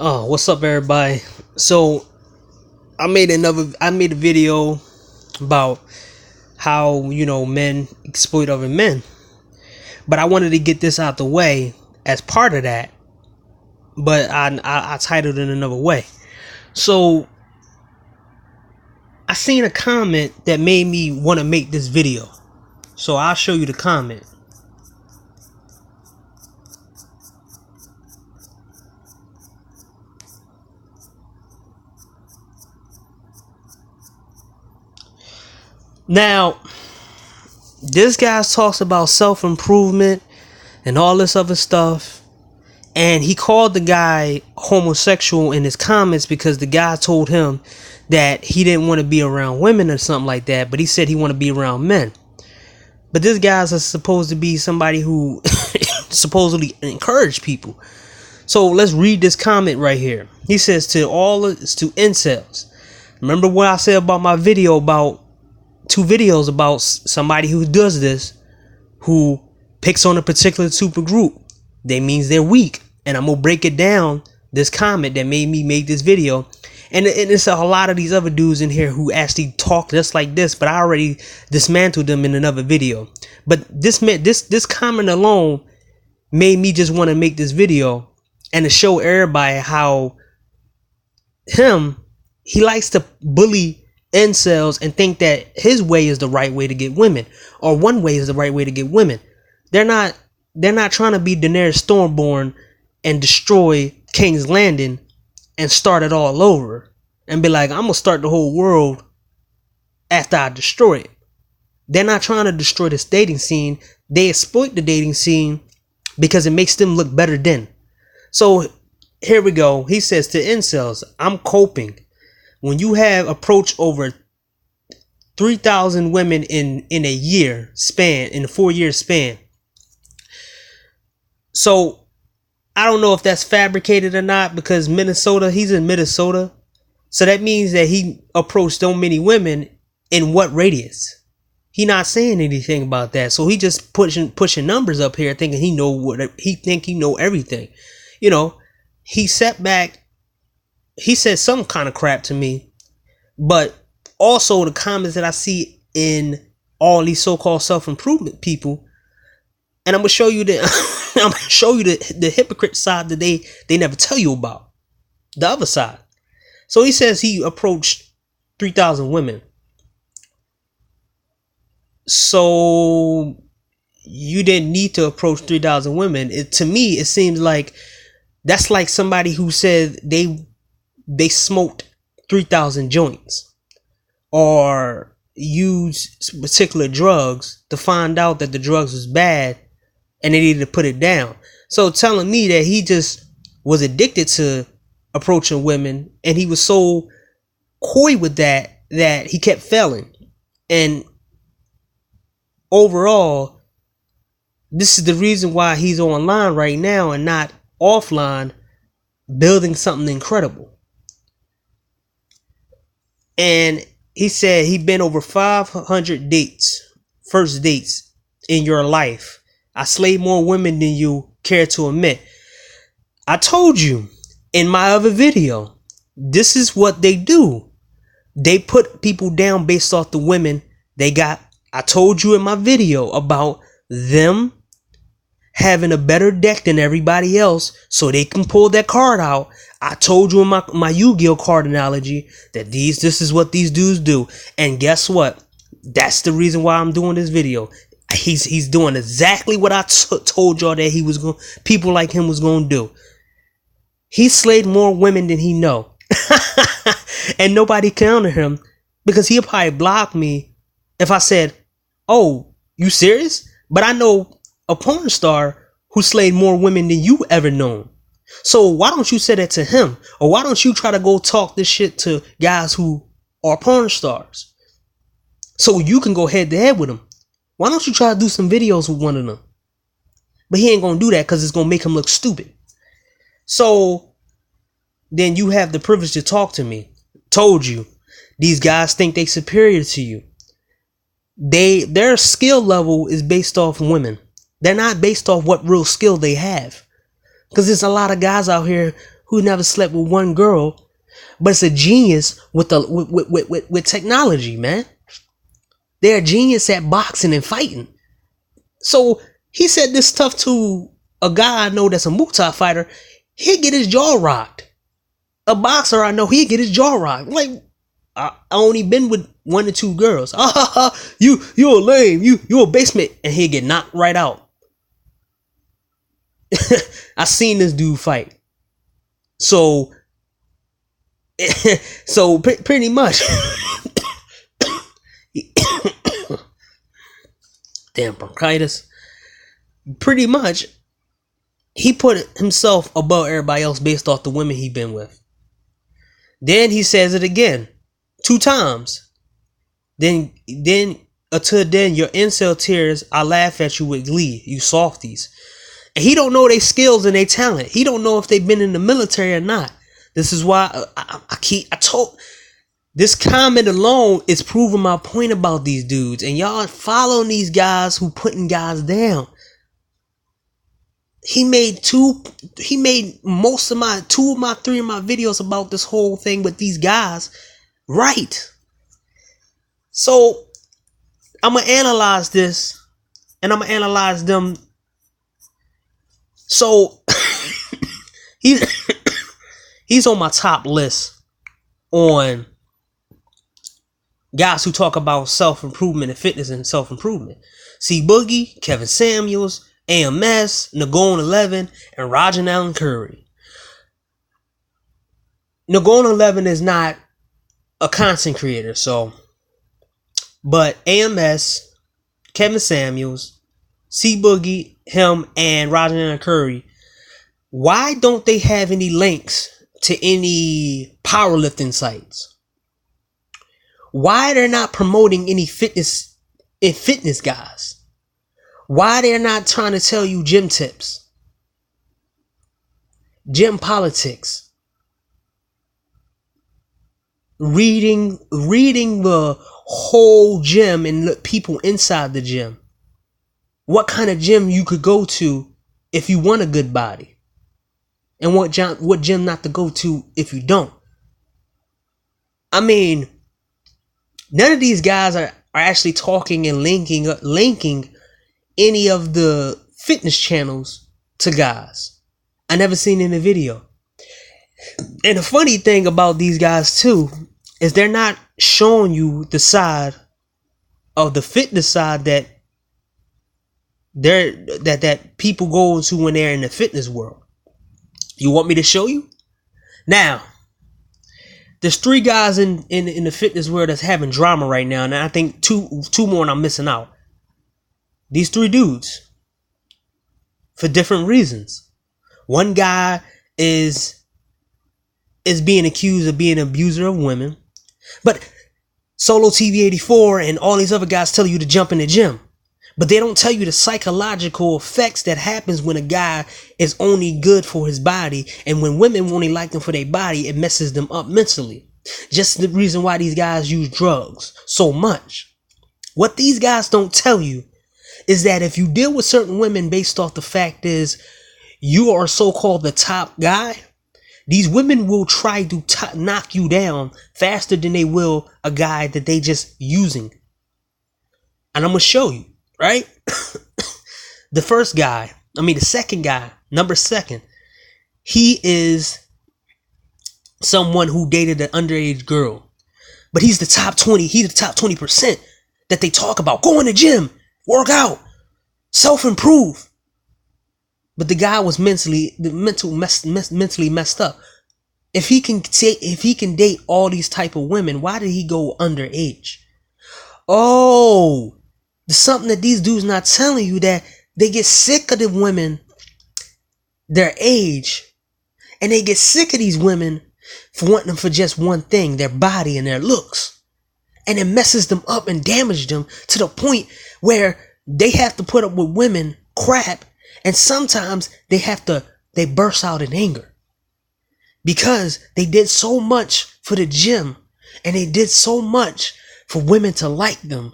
Oh, what's up, everybody? So I made a video about how men exploit other men, but I wanted to get this out the way as part of that. But I titled it another way. So I seen a comment that made me want to make this video. So I'll show you the comment. Now, this guy talks about self-improvement and all this other stuff. And he called the guy homosexual in his comments because the guy told him that he didn't want to be around women or something like that, but he said he want to be around men. But this guy's supposed to be somebody who supposedly encourage people. So let's read this comment right here. He says to incels. Remember what I said about my video about 2 videos about somebody who does this, who picks on a particular super group. That means they're weak. And I'm gonna break it down, this comment that made me make this video. And it's a lot of these other dudes in here who actually talk just like this, but I already dismantled them in another video. But this comment alone made me just want to make this video and to show everybody how he likes to bully incels and think that his way is the right way to get women, or one way is the right way to get women. They're not trying to be Daenerys Stormborn and destroy King's Landing and start it all over and be like, I'm gonna start the whole world after I destroy it. They're not trying to destroy this dating scene. They exploit the dating scene because it makes them look better then. So here we go. He says to incels, I'm coping. When you have approached over 3,000 women in a year span, in a 4-year span. So I don't know if that's fabricated or not, because he's in Minnesota. So that means that he approached so many women in what radius? He not saying anything about that. So he just pushing numbers up here thinking he know everything. He sat back. He said some kind of crap to me, but also the comments that I see in all these so-called self-improvement people. And I'm gonna show you the hypocrite side that they never tell you about. The other side. So he says he approached 3,000 women. So you didn't need to approach 3,000 women. To me, it seems like that's like somebody who said they smoked 3,000 joints or used particular drugs to find out that the drugs was bad and they needed to put it down. So telling me that he just was addicted to approaching women and he was so coy with that he kept failing. And overall, this is the reason why he's online right now and not offline building something incredible. And he said he'd been over 500 first dates in your life. I slayed more women than you care to admit. I told you in my other video, this is what they do. They put people down based off the women they got. I told you in my video about them having a better deck than everybody else so they can pull that card out. I told you in my Yu-Gi-Oh card analogy that this is what these dudes do. And guess what? That's the reason why I'm doing this video. He's doing exactly what I told y'all that people like him was going to do. He slayed more women than he know. And nobody counter him because he'll probably block me if I said, oh, you serious? But I know a porn star who slayed more women than you ever known. So why don't you say that to him? Or why don't you try to go talk this shit to guys who are porn stars so you can go head to head with them? Why don't you try to do some videos with one of them? But he ain't going to do that because it's going to make him look stupid. So then you have the privilege to talk to me. Told you. These guys think they superior to you. Their skill level is based off women. They're not based off what real skill they have. Because there's a lot of guys out here who never slept with one girl, but it's a genius with technology, man. They're a genius at boxing and fighting. So he said this stuff to a guy I know that's a Muay Thai fighter. He'd get his jaw rocked. A boxer I know, he'd get his jaw rocked. Like, I only been with 1 or 2 girls. You're lame. You're a basement, and he'd get knocked right out. I seen this dude fight. So pretty much. Damn, bronchitis. Pretty much, he put himself above everybody else based off the women he been with. Then he says it again 2 times. Then until then, your incel tears, I laugh at you with glee, you softies. And he don't know their skills and their talent. He don't know if they've been in the military or not. This is why I told, this comment alone is proving my point about these dudes. And y'all following these guys who putting guys down. He made 2 of my 3 of my videos about this whole thing with these guys. Right. So I'm going to analyze this, and I'm going to analyze them. So he's on my top list on guys who talk about self-improvement and fitness and self-improvement. C Boogie, Kevin Samuels, AMS, Nagone 11, and Roger Allen Curry. Nagone 11 is not a content creator, but AMS, Kevin Samuels, C Boogie, him, and Roger Allen Curry, why don't they have any links to any powerlifting sites? Why they're not promoting any fitness guys? Why they're not trying to tell you gym tips, gym politics, reading the whole gym and people inside the gym? What kind of gym you could go to if you want a good body, and what gym not to go to if you don't. I mean, none of these guys are actually talking and linking any of the fitness channels to guys. I never seen in a video. And the funny thing about these guys too is they're not showing you the side of the fitness side that people go into when they're in the fitness world. You want me to show you? Now, there's 3 guys in the fitness world that's having drama right now, and I think two more and I'm missing out. These 3 dudes, for different reasons. One guy is being accused of being an abuser of women, but Solo TV 84 and all these other guys tell you to jump in the gym. But they don't tell you the psychological effects that happens when a guy is only good for his body, and when women only like them for their body, it messes them up mentally. Just the reason why these guys use drugs so much. What these guys don't tell you is that if you deal with certain women based off the fact is you are so-called the top guy, these women will try to knock you down faster than they will a guy that they just using. And I'm going to show you. Right? The second guy, number 2, he is someone who dated an underage girl. But he's the top 20. He's the top 20% that they talk about. Go in the gym, work out, self-improve. But the guy was mentally messed up. If he can date all these type of women, why did he go underage? Oh, there's something that these dudes not telling you, that they get sick of the women their age, and they get sick of these women for wanting them for just one thing, their body and their looks, and it messes them up and damages them to the point where they have to put up with women crap, and sometimes they burst out in anger because they did so much for the gym and they did so much for women to like them,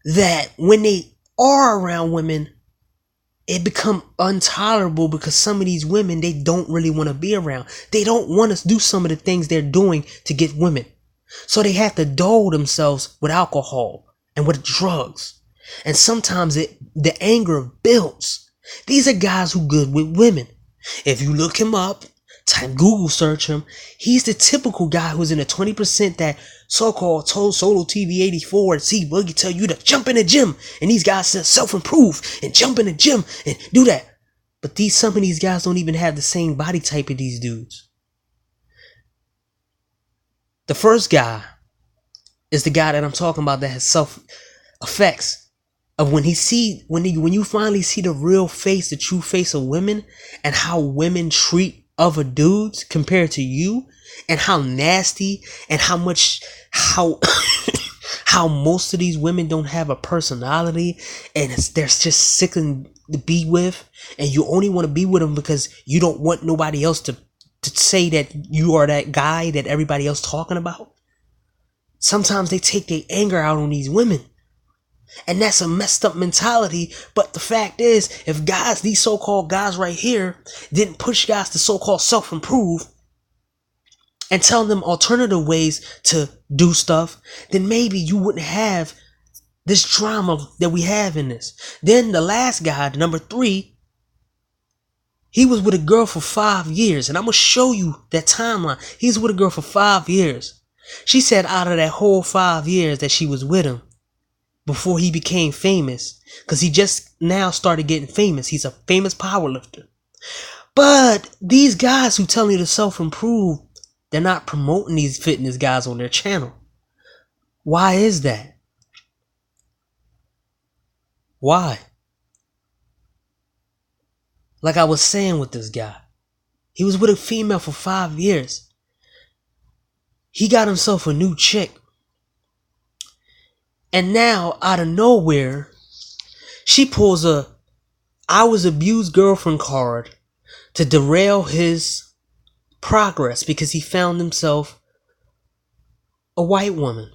that when they are around women, it become intolerable because some of these women, they don't really want to be around. They don't want to do some of the things they're doing to get women. So they have to dull themselves with alcohol and with drugs. And sometimes the anger builds. These are guys who good with women. If you look him up, type Google search him, he's the typical guy who's in the 20% that so-called solo TV 84 and C Boogie tell you to jump in the gym. And these guys say self-improve and jump in the gym and do that. But some of these guys don't even have the same body type of these dudes. The first guy is the guy that I'm talking about that has self effects of when you finally see the real face, the true face of women and how women treat other dudes compared to you, and how nasty and how how most of these women don't have a personality, and they're just sick to be with, and you only want to be with them because you don't want nobody else to say that you are that guy that everybody else talking about. Sometimes they take their anger out on these women. And that's a messed up mentality. But the fact is, if guys, these so-called guys right here, didn't push guys to so-called self-improve and tell them alternative ways to do stuff, then maybe you wouldn't have this drama that we have in this. Then the last guy, number 3, he was with a girl for 5 years. And I'm going to show you that timeline. He's with a girl for 5 years. She said out of that whole 5 years that she was with him before he became famous, because he just now started getting famous. He's a famous powerlifter. But these guys who tell you to self-improve, they're not promoting these fitness guys on their channel. Why is that? Why? Like I was saying with this guy, he was with a female for 5 years. He got himself a new chick. And now, out of nowhere, she pulls a "I was abused" girlfriend card to derail his progress because he found himself a white woman.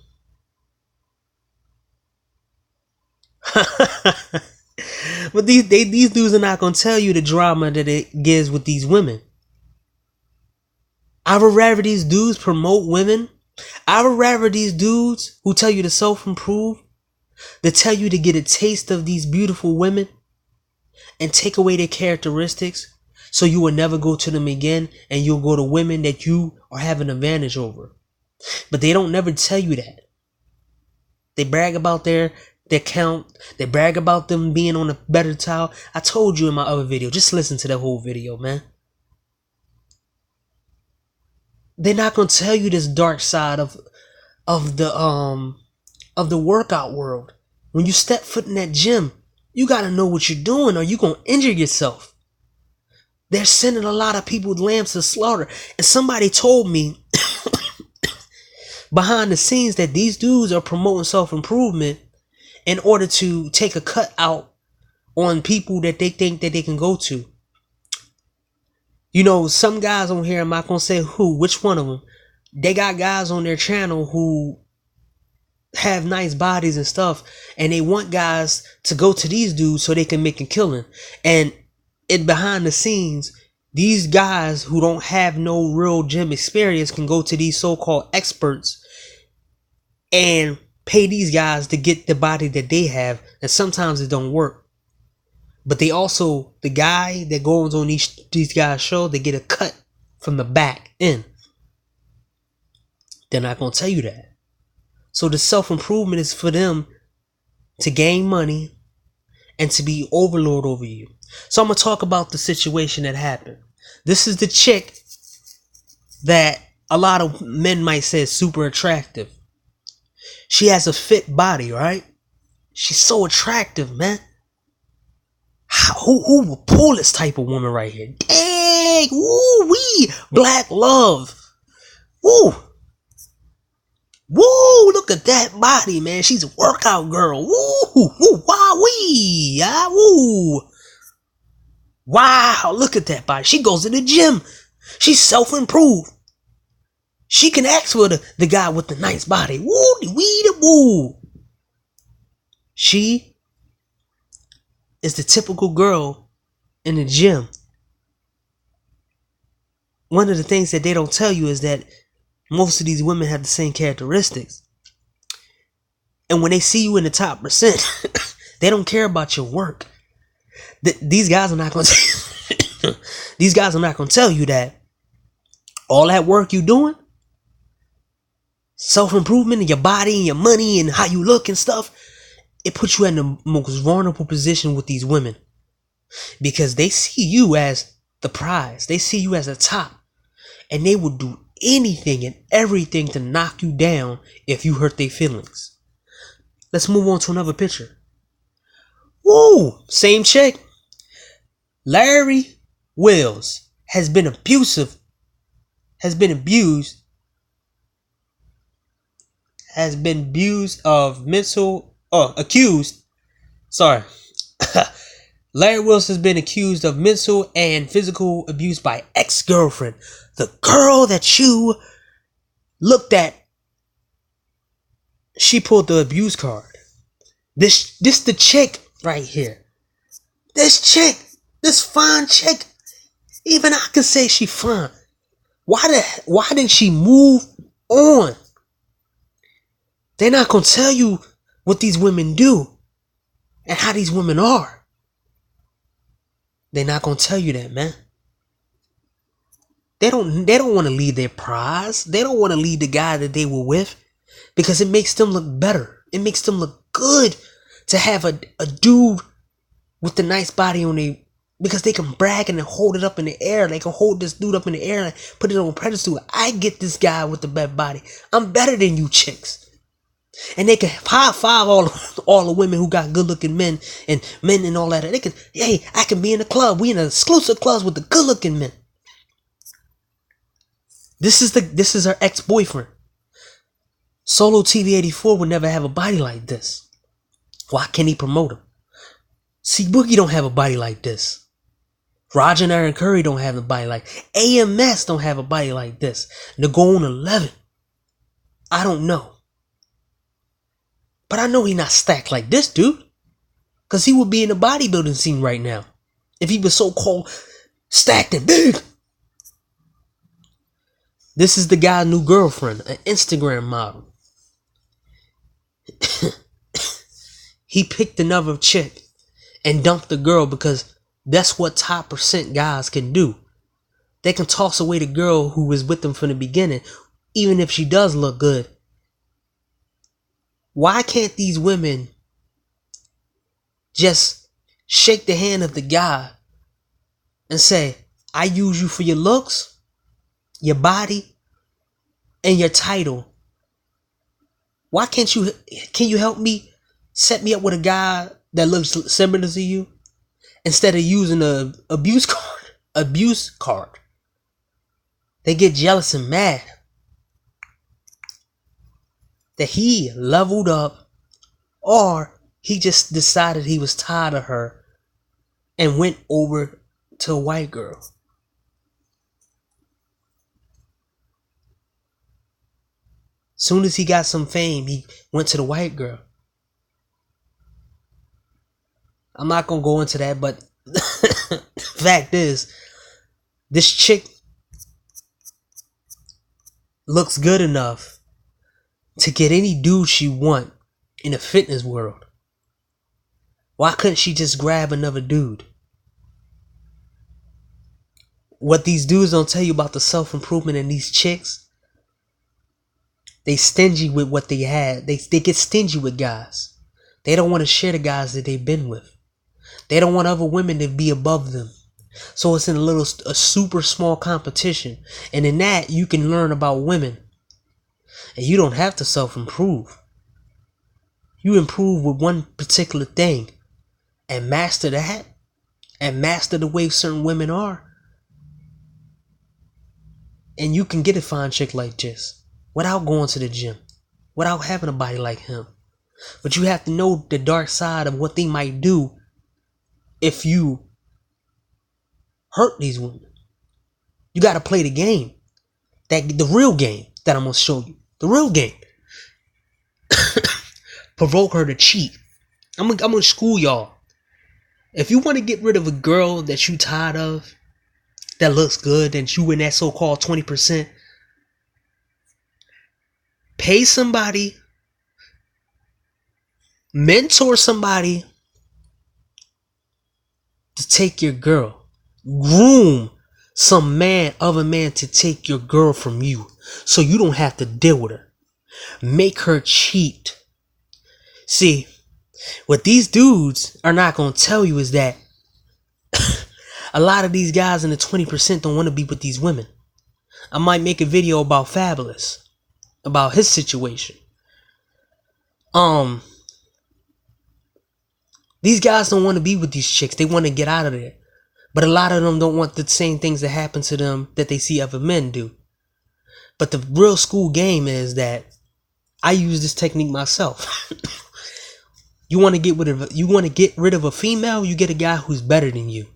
But these dudes are not going to tell you the drama that it gives with these women. I would rather these dudes promote women. I would rather these dudes who tell you to self-improve, that tell you to get a taste of these beautiful women and take away their characteristics so you will never go to them again, and you'll go to women that you are having an advantage over. But they don't never tell you that. They brag about their count. They brag about them being on a better tile. I told you in my other video, just listen to that whole video, man. They're not gonna tell you this dark side of the workout world. When you step foot in that gym, you gotta know what you're doing or you're gonna injure yourself. They're sending a lot of people with lambs to slaughter. And somebody told me behind the scenes that these dudes are promoting self-improvement in order to take a cut out on people that they think that they can go to. You know, some guys on here, I'm not gonna say which one of them, they got guys on their channel who have nice bodies and stuff, and they want guys to go to these dudes so they can make a killing. And behind the scenes, these guys who don't have no real gym experience can go to these so-called experts and pay these guys to get the body that they have, and sometimes it don't work. But they also, the guy that goes on these guys' show, they get a cut from the back end. They're not going to tell you that. So the self-improvement is for them to gain money and to be overlord over you. So I'm going to talk about the situation that happened. This is the chick that a lot of men might say is super attractive. She has a fit body, right? She's so attractive, man. Who would pull this type of woman right here? Dang, woo wee, black love. Woo. Woo, look at that body, man. She's a workout girl. Woo, woo, wah wee. Ah, woo. Wow, look at that body. She goes to the gym. She's self-improved. She can ask for the guy with the nice body. Woo, wee, woo. She is the typical girl in the gym. One of the things that they don't tell you is that most of these women have the same characteristics. And when they see you in the top percent, they don't care about your work. These guys are not going to these guys are not going to tell you that all that work you doing, self-improvement in your body and your money and how you look and stuff, it puts you in the most vulnerable position with these women. Because they see you as the prize. They see you as the top. And they will do anything and everything to knock you down if you hurt their feelings. Let's move on to another picture. Woo! Same chick. Larry Wills has been abused of accused. Sorry. Larry Wills has been accused of mental and physical abuse by ex-girlfriend. The girl that you looked at, she pulled the abuse card. This the chick right here. This fine chick. Even I can say she fine. Why didn't she move on? They're not gonna tell you what these women do and how these women are. They're not gonna tell you that, man. They don't want to leave their prize. They don't want to leave the guy that they were with because it makes them look better. It makes them look good to have a dude with the nice body on their, because they can brag and hold it up in the air. They can hold this dude up in the air and put it on a pedestal. I get this guy with the best body. I'm better than you chicks. And they can high five all the women who got good looking men and all that. They can, hey, I can be in a club. We in an exclusive clubs with the good looking men. This is her ex-boyfriend. Solo TV84 would never have a body like this. Why can't he promote him? See, Boogie don't have a body like this. Roger and Aaron Curry don't have a body like AMS don't have a body like this. Nagone 11. I don't know. But I know he not stacked like this dude. Because he would be in the bodybuilding scene right now. If he was so-called stacked and big. This is the guy's new girlfriend, an Instagram model. He picked another chick and dumped the girl because that's what top percent guys can do. They can toss away the girl who was with them from the beginning, even if she does look good. Why can't these women just shake the hand of the guy and say, I use you for your looks, your body, and your title? Why can't can you help me set me up with a guy that looks similar to you instead of using a abuse card? They get jealous and mad that he leveled up, or he just decided he was tired of her and went over to a white girl. Soon as he got some fame, he went to the white girl. I'm not gonna go into that, but fact is, this chick looks good enough to get any dude she want in the fitness world. Why couldn't she just grab another dude? What these dudes don't tell you about the self-improvement in these chicks, they stingy with what they had. They get stingy with guys. They don't want to share the guys that they've been with. They don't want other women to be above them. So it's in a super small competition. And in that, you can learn about women. And you don't have to self-improve. You improve with one particular thing and master that, and master the way certain women are. And you can get a fine chick like this without going to the gym, without having a body like him. But you have to know the dark side of what they might do if you hurt these women. You got to play the game, the real game that I'm going to show you. The real game. Provoke her to cheat. I'm gonna school y'all. If you want to get rid of a girl that you tired of, that looks good, and you in that so-called 20%, pay somebody, mentor somebody to take your girl. Groom other man to take your girl from you so you don't have to deal with her. Make her cheat. See, what these dudes are not going to tell you is that a lot of these guys in the 20% don't want to be with these women. I might make a video about Fabulous, about his situation. These guys don't want to be with these chicks. They want to get out of there. But a lot of them don't want the same things that happen to them that they see other men do. But the real school game is that I use this technique myself. You want to get rid of a female, you get a guy who's better than you,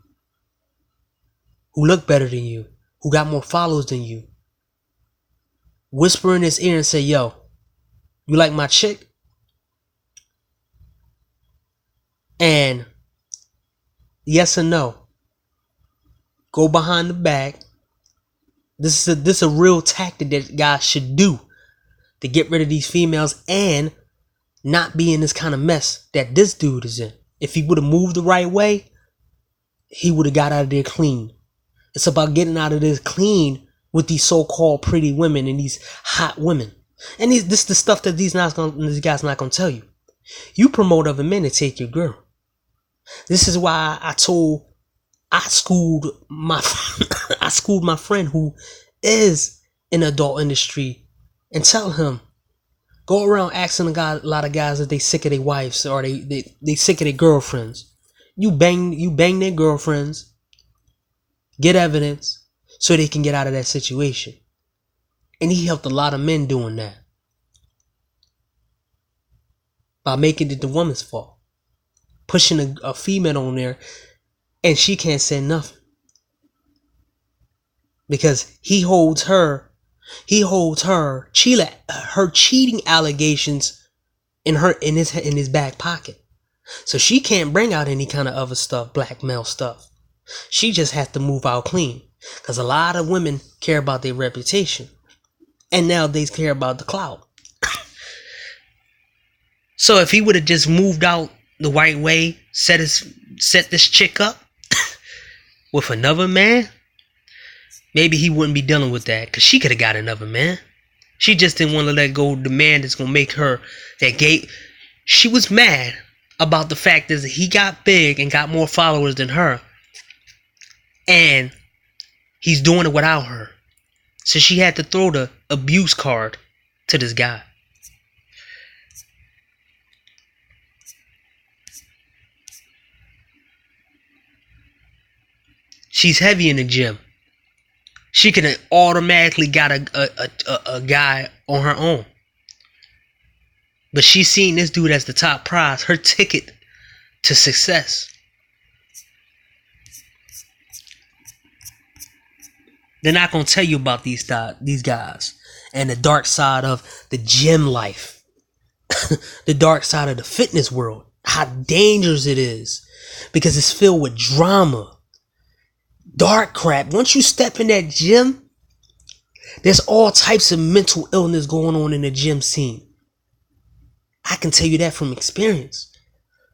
who look better than you, who got more followers than you. Whisper in his ear and say, yo, you like my chick? And yes or no. Go behind the back. This is a real tactic that guys should do to get rid of these females and not be in this kind of mess that this dude is in. If he would have moved the right way, he would have got out of there clean. It's about getting out of this clean with these so-called pretty women and these hot women. And this is the stuff that these guys not gonna tell you. You promote other men to take your girl. This is why I schooled my friend who is in the adult industry and tell him, go around asking a lot of guys if they sick of their wives or they sick of their girlfriends. You bang their girlfriends, get evidence so they can get out of that situation. And he helped a lot of men doing that by making it the woman's fault, pushing a female on there, and she can't say nothing because he holds her cheating allegations in his back pocket. So she can't bring out any kind of other stuff, blackmail stuff. She just has to move out clean because a lot of women care about their reputation and nowadays care about the clout. So if he would have just moved out the right way, set this chick up with another man, maybe he wouldn't be dealing with that because she could have got another man. She just didn't want to let go of the man that's going to make her that gay. She was mad about the fact that he got big and got more followers than her. And he's doing it without her. So she had to throw the abuse card to this guy. She's heavy in the gym. She could have automatically got a guy on her own. But she's seen this dude as the top prize, her ticket to success. They're not going to tell you about these guys and the dark side of the gym life. The dark side of the fitness world. How dangerous it is. Because it's filled with drama. Dark crap. Once you step in that gym, there's all types of mental illness going on in the gym scene. I can tell you that from experience.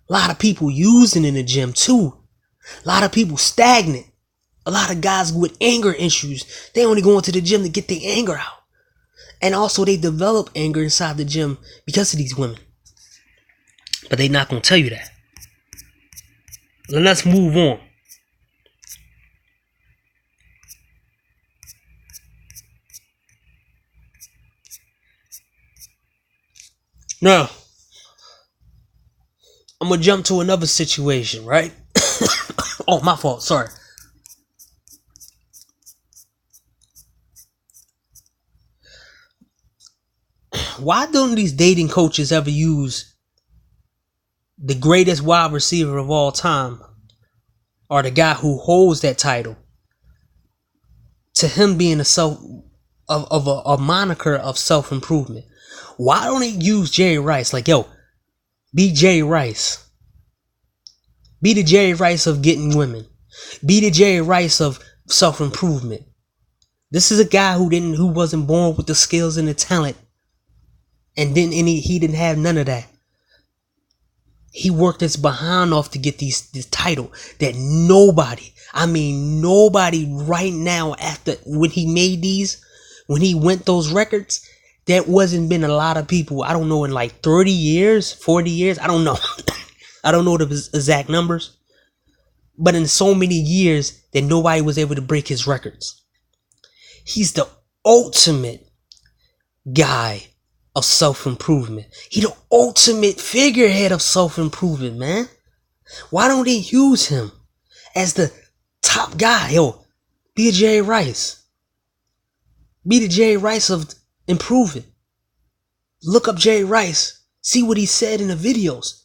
A lot of people using in the gym too. A lot of people stagnant. A lot of guys with anger issues. They only go into the gym to get their anger out. And also they develop anger inside the gym because of these women. But they not going to tell you that. Let's move on. Now, I'm going to jump to another situation, right? Oh, my fault. Sorry. Why don't these dating coaches ever use the greatest wide receiver of all time, or the guy who holds that title, to him being a moniker of self-improvement? Why don't they use Jerry Rice? Like, yo, be Jerry Rice. Be the Jerry Rice of getting women. Be the Jerry Rice of self-improvement. This is a guy who wasn't born with the skills and the talent, and he didn't have none of that. He worked his behind off to get this title that nobody right now, after when he made these, when he went those records, there wasn't been a lot of people, I don't know, in like 30 years, 40 years, I don't know. I don't know the exact numbers, but in so many years that nobody was able to break his records. He's the ultimate guy of self-improvement. He the ultimate figurehead of self-improvement, man. Why don't they use him as the top guy? Yo, be a Jerry Rice. Be the Jerry Rice of improving. Look up Jerry Rice. See what he said in the videos.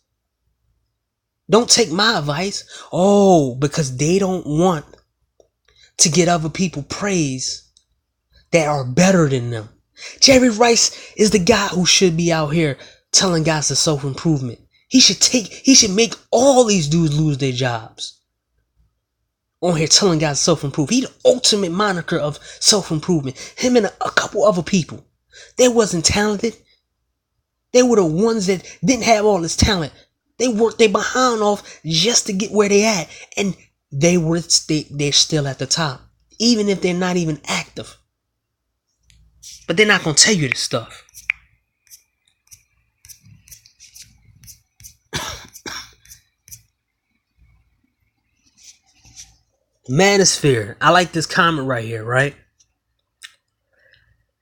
Don't take my advice. Oh, because they don't want to get other people praise that are better than them. Jerry Rice is the guy who should be out here telling guys to self-improvement. He should make all these dudes lose their jobs. On here telling guys self-improve. He the ultimate moniker of self-improvement. Him and a couple other people. They wasn't talented. They were the ones that didn't have all this talent. They worked their behind off just to get where they at. And they're still at the top. Even if they're not even active. But they're not going to tell you this stuff. Manosphere. I like this comment right here, right?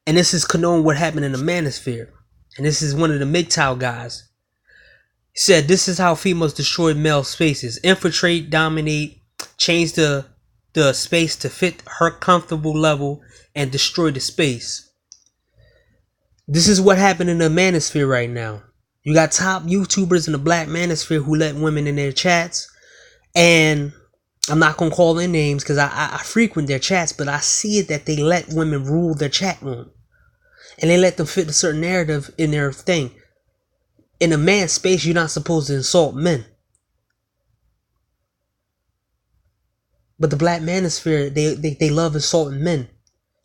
And this is condoning what happened in the Manosphere. And this is one of the MGTOW guys. He said, this is how females destroy male spaces. Infiltrate, dominate, change the space to fit her comfortable level, and destroy the space. This is what happened in the Manosphere right now. You got top YouTubers in the black Manosphere who let women in their chats. And I'm not going to call their names because I frequent their chats, but I see it that they let women rule their chat room. And they let them fit a certain narrative in their thing. In a man's space, you're not supposed to insult men. But the black manosphere, they love insulting men.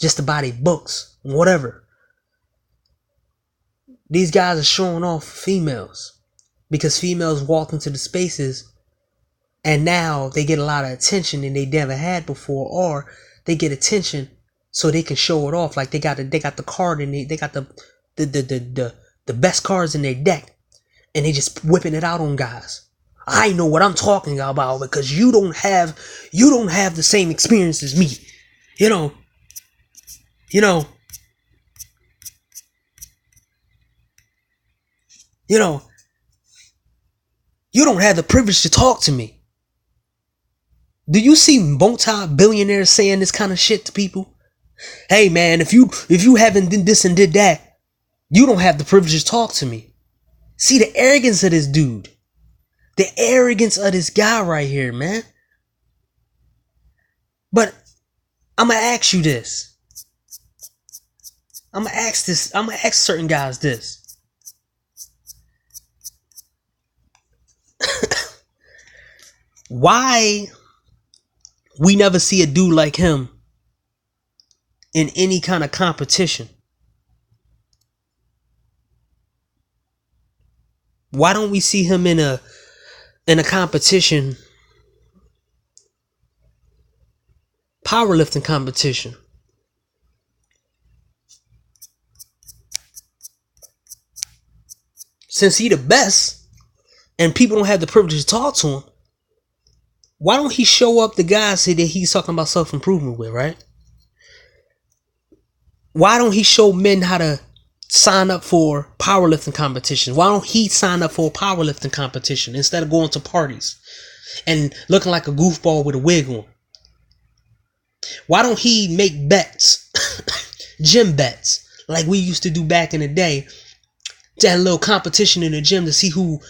Just to buy their books, whatever. These guys are showing off females. Because females walk into the spaces and now they get a lot of attention than they never had before. Or they get attention so they can show it off. Like they got the card and they got the best cards in their deck. And they just whipping it out on guys. I know what I'm talking about because you don't have the same experience as me. You know. You don't have the privilege to talk to me. Do you see multi-billionaires saying this kind of shit to people? Hey man, if you haven't did this and did that, you don't have the privilege to talk to me. See the arrogance of this dude. The arrogance of this guy right here, man. But I'm going to ask you this. I'm going to ask certain guys this. Why we never see a dude like him in any kind of competition? Why don't we see him in a competition, powerlifting competition? Since he the best and people don't have the privilege to talk to him, why don't he show up the guys that he's talking about self-improvement with, right? Why don't he show men how to sign up for powerlifting competitions? Why don't he sign up for a powerlifting competition instead of going to parties and looking like a goofball with a wig on? Why don't he make bets, gym bets, like we used to do back in the day? To have a little competition in the gym to see who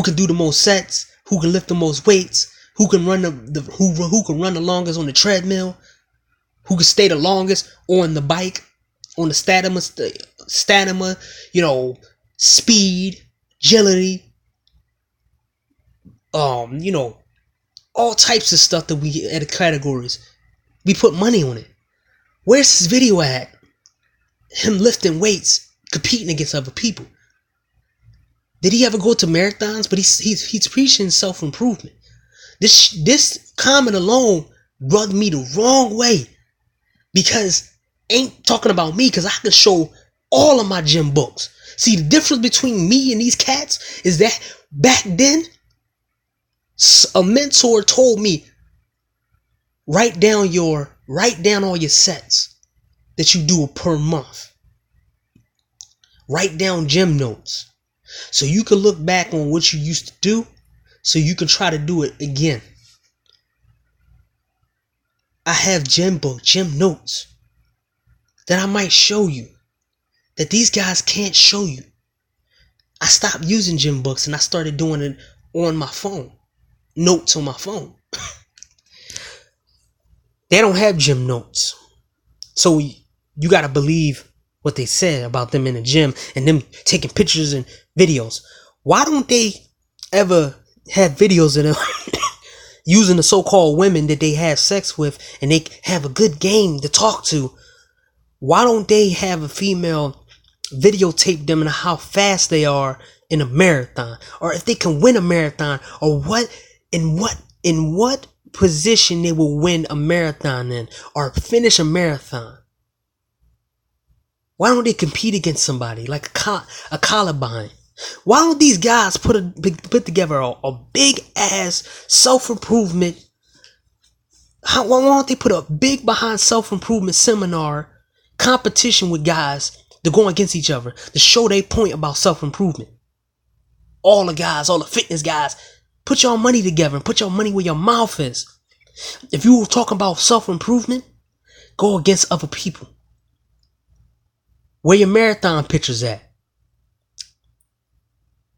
can do the most sets, who can lift the most weights, who can run who can run the longest on the treadmill, who can stay the longest on the bike, on the stamina, speed, agility, All types of stuff that we at the categories. We put money on it. Where's his video at? Him lifting weights, competing against other people. Did he ever go to marathons? But he's preaching self-improvement. This comment alone rubbed me the wrong way, because ain't talking about me, because I can show all of my gym books. See, the difference between me and these cats is that back then, a mentor told me, write down all your sets that you do per month. Write down gym notes so you can look back on what you used to do, so you can try to do it again. I have gym notes that I might show you that these guys can't show you. I stopped using gym books and I started doing it on my phone. Notes on my phone. They don't have gym notes. So you got to believe what they said about them in the gym and them taking pictures and videos. Why don't they ever have videos of them using the so-called women that they have sex with, and they have a good game to talk to? Why don't they have a female videotape them and how fast they are in a marathon, or if they can win a marathon, or in what position they will win a marathon in, or finish a marathon? Why don't they compete against somebody like a Columbine? Why don't these guys put together a big ass self-improvement? Why don't they put a big behind self-improvement seminar competition with guys to go against each other to show their point about self-improvement? All the guys, all the fitness guys, put your money together and put your money where your mouth is. If you were talking about self-improvement, go against other people. Where your marathon pictures at?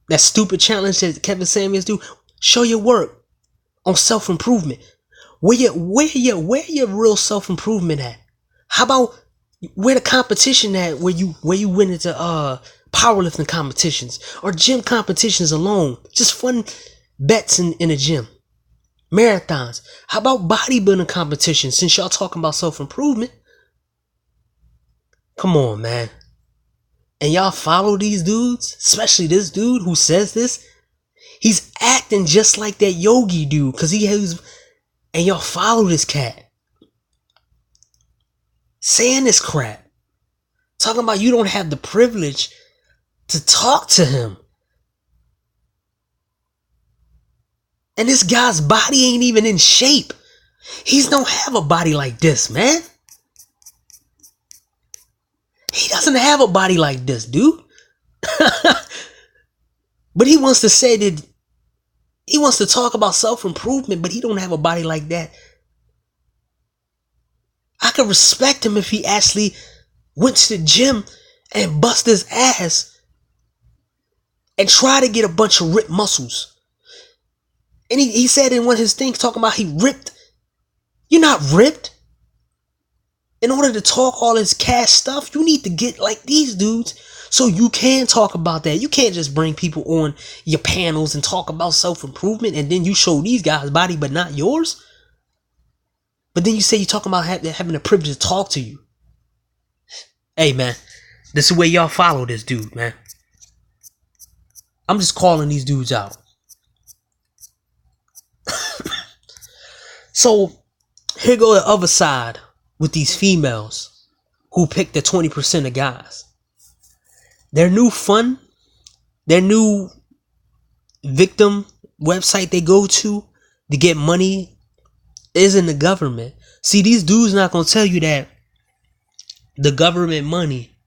That stupid challenge that Kevin Samuels do. Show your work on self-improvement. Where your real self-improvement at? How about where the competition at? Where you went into powerlifting competitions or gym competitions alone? Just fun bets in a gym. Marathons. How about bodybuilding competitions? Since y'all talking about self-improvement, come on, man. And y'all follow these dudes, especially this dude who says this. He's acting just like that Yogi dude, because he has, and y'all follow this cat saying this crap, talking about you don't have the privilege to talk to him. And this guy's body ain't even in shape. He don't have a body like this, man. He doesn't have a body like this, dude. But he wants to say that he wants to talk about self-improvement, but he don't have a body like that. I could respect him if he actually went to the gym and bust his ass and try to get a bunch of ripped muscles. And he said in one of his things, talking about he ripped. You're not ripped. In order to talk all this cash stuff, you need to get like these dudes so you can talk about that. You can't just bring people on your panels and talk about self-improvement and then you show these guys' body but not yours. But then you say you're talking about having the privilege to talk to you. Hey, man, this is the way y'all follow this dude, man. I'm just calling these dudes out. So here go the other side with these females who pick the 20% of guys. Their new victim website they go to get money is in the government. See, these dudes not gonna tell you that the government money,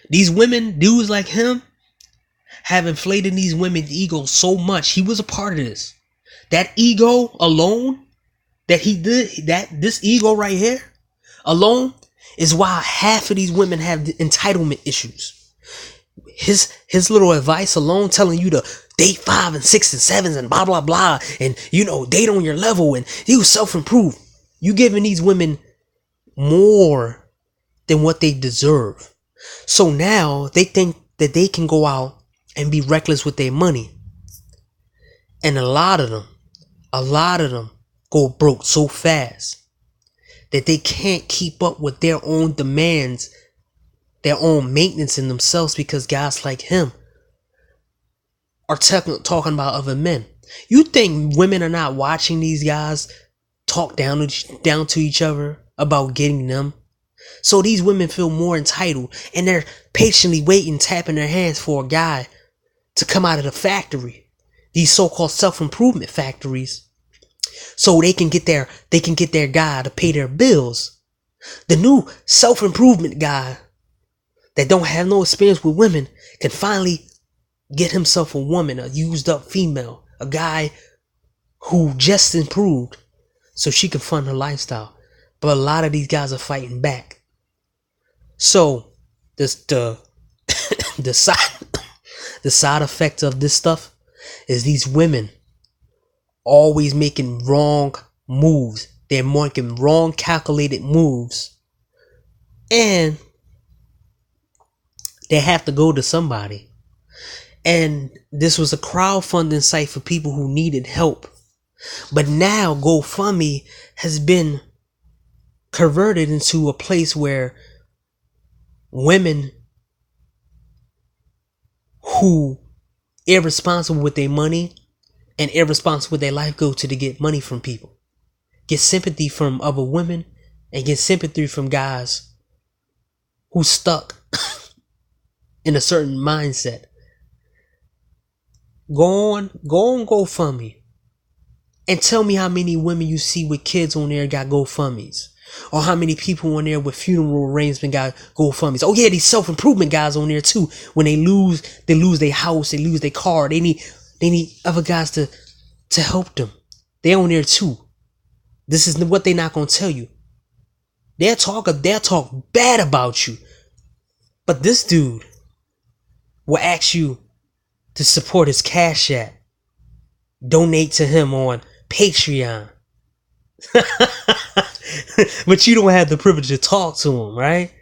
these women, dudes like him, have inflated these women's egos so much. He was a part of this. That ego alone that he did, this ego right here alone is why half of these women have entitlement issues. His little advice alone, telling you to date 5 and 6 and 7s and blah blah blah, and date on your level and you self-improve. You giving these women more than what they deserve. So now they think that they can go out and be reckless with their money. And a lot of them A lot of them go broke so fast that they can't keep up with their own demands, their own maintenance in themselves, because guys like him are talking about other men. You think women are not watching these guys talk down to each other about getting them? So these women feel more entitled, and they're patiently waiting, tapping their hands for a guy to come out of the factory, these so-called self-improvement factories, so they can get their guy to pay their bills. The new self-improvement guy that don't have no experience with women can finally get himself a woman, a used up female, a guy who just improved, so she can fund her lifestyle. But a lot of these guys are fighting back. So this the side effect of this stuff is these women always making wrong moves. They're making wrong calculated moves, and they have to go to somebody. And this was a crowdfunding site for people who needed help. But now GoFundMe has been converted into a place where women who irresponsible with their money and irresponsible with their life go to get money from people, get sympathy from other women, and get sympathy from guys who stuck in a certain mindset. Go on GoFundMe and tell me how many women you see with kids on there got GoFundMes, or how many people on there with funeral arrangement got GoFundMes. Oh yeah, these self-improvement guys on there too. When they lose their house, they lose their car. They need other guys to help them. They're on there too. This is what they're not gonna tell you. They'll talk bad about you, but this dude will ask you to support his Cash App, donate to him on Patreon. But you don't have the privilege to talk to him, right?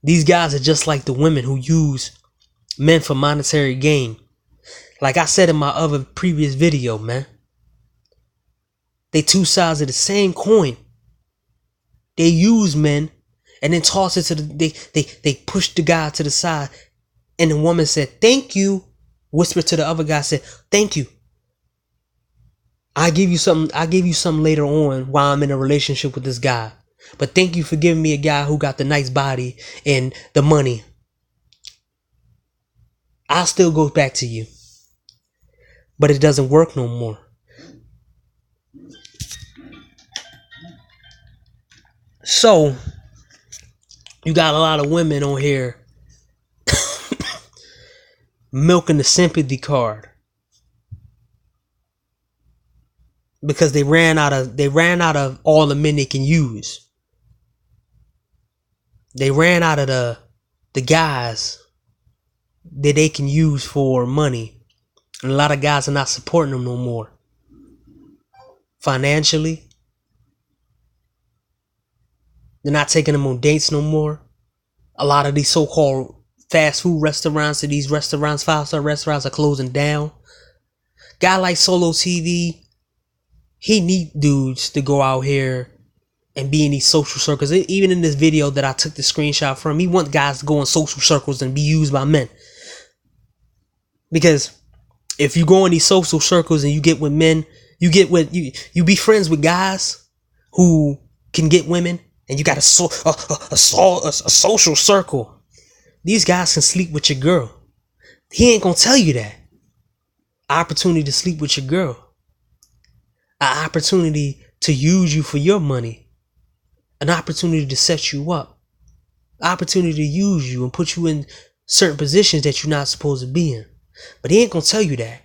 These guys are just like the women who use men for monetary gain. Like I said in my other previous video, man. They two sides of the same coin. They use men and then toss it to they push the guy to the side, and the woman said, "Thank you." Whispered to the other guy, said, "Thank you. I'll give you something later on while I'm in a relationship with this guy. But thank you for giving me a guy who got the nice body and the money. I'll still go back to you." But it doesn't work no more. So you got a lot of women on here milking the sympathy card because they ran out of all the men they can use. They ran out of the guys that they can use for money. And a lot of guys are not supporting them no more. Financially. They're not taking them on dates no more. A lot of these so-called fast food restaurants, and these restaurants, 5-star restaurants, are closing down. Guy like Solo TV, he need dudes to go out here and be in these social circles. Even in this video that I took the screenshot from, he wants guys to go in social circles and be used by men. Because if you go in these social circles and you get with men, you be friends with guys who can get women, and you got a social circle. These guys can sleep with your girl. He ain't gonna tell you that. Opportunity to sleep with your girl. An opportunity to use you for your money. An opportunity to set you up. Opportunity to use you and put you in certain positions that you're not supposed to be in. But he ain't gonna tell you that.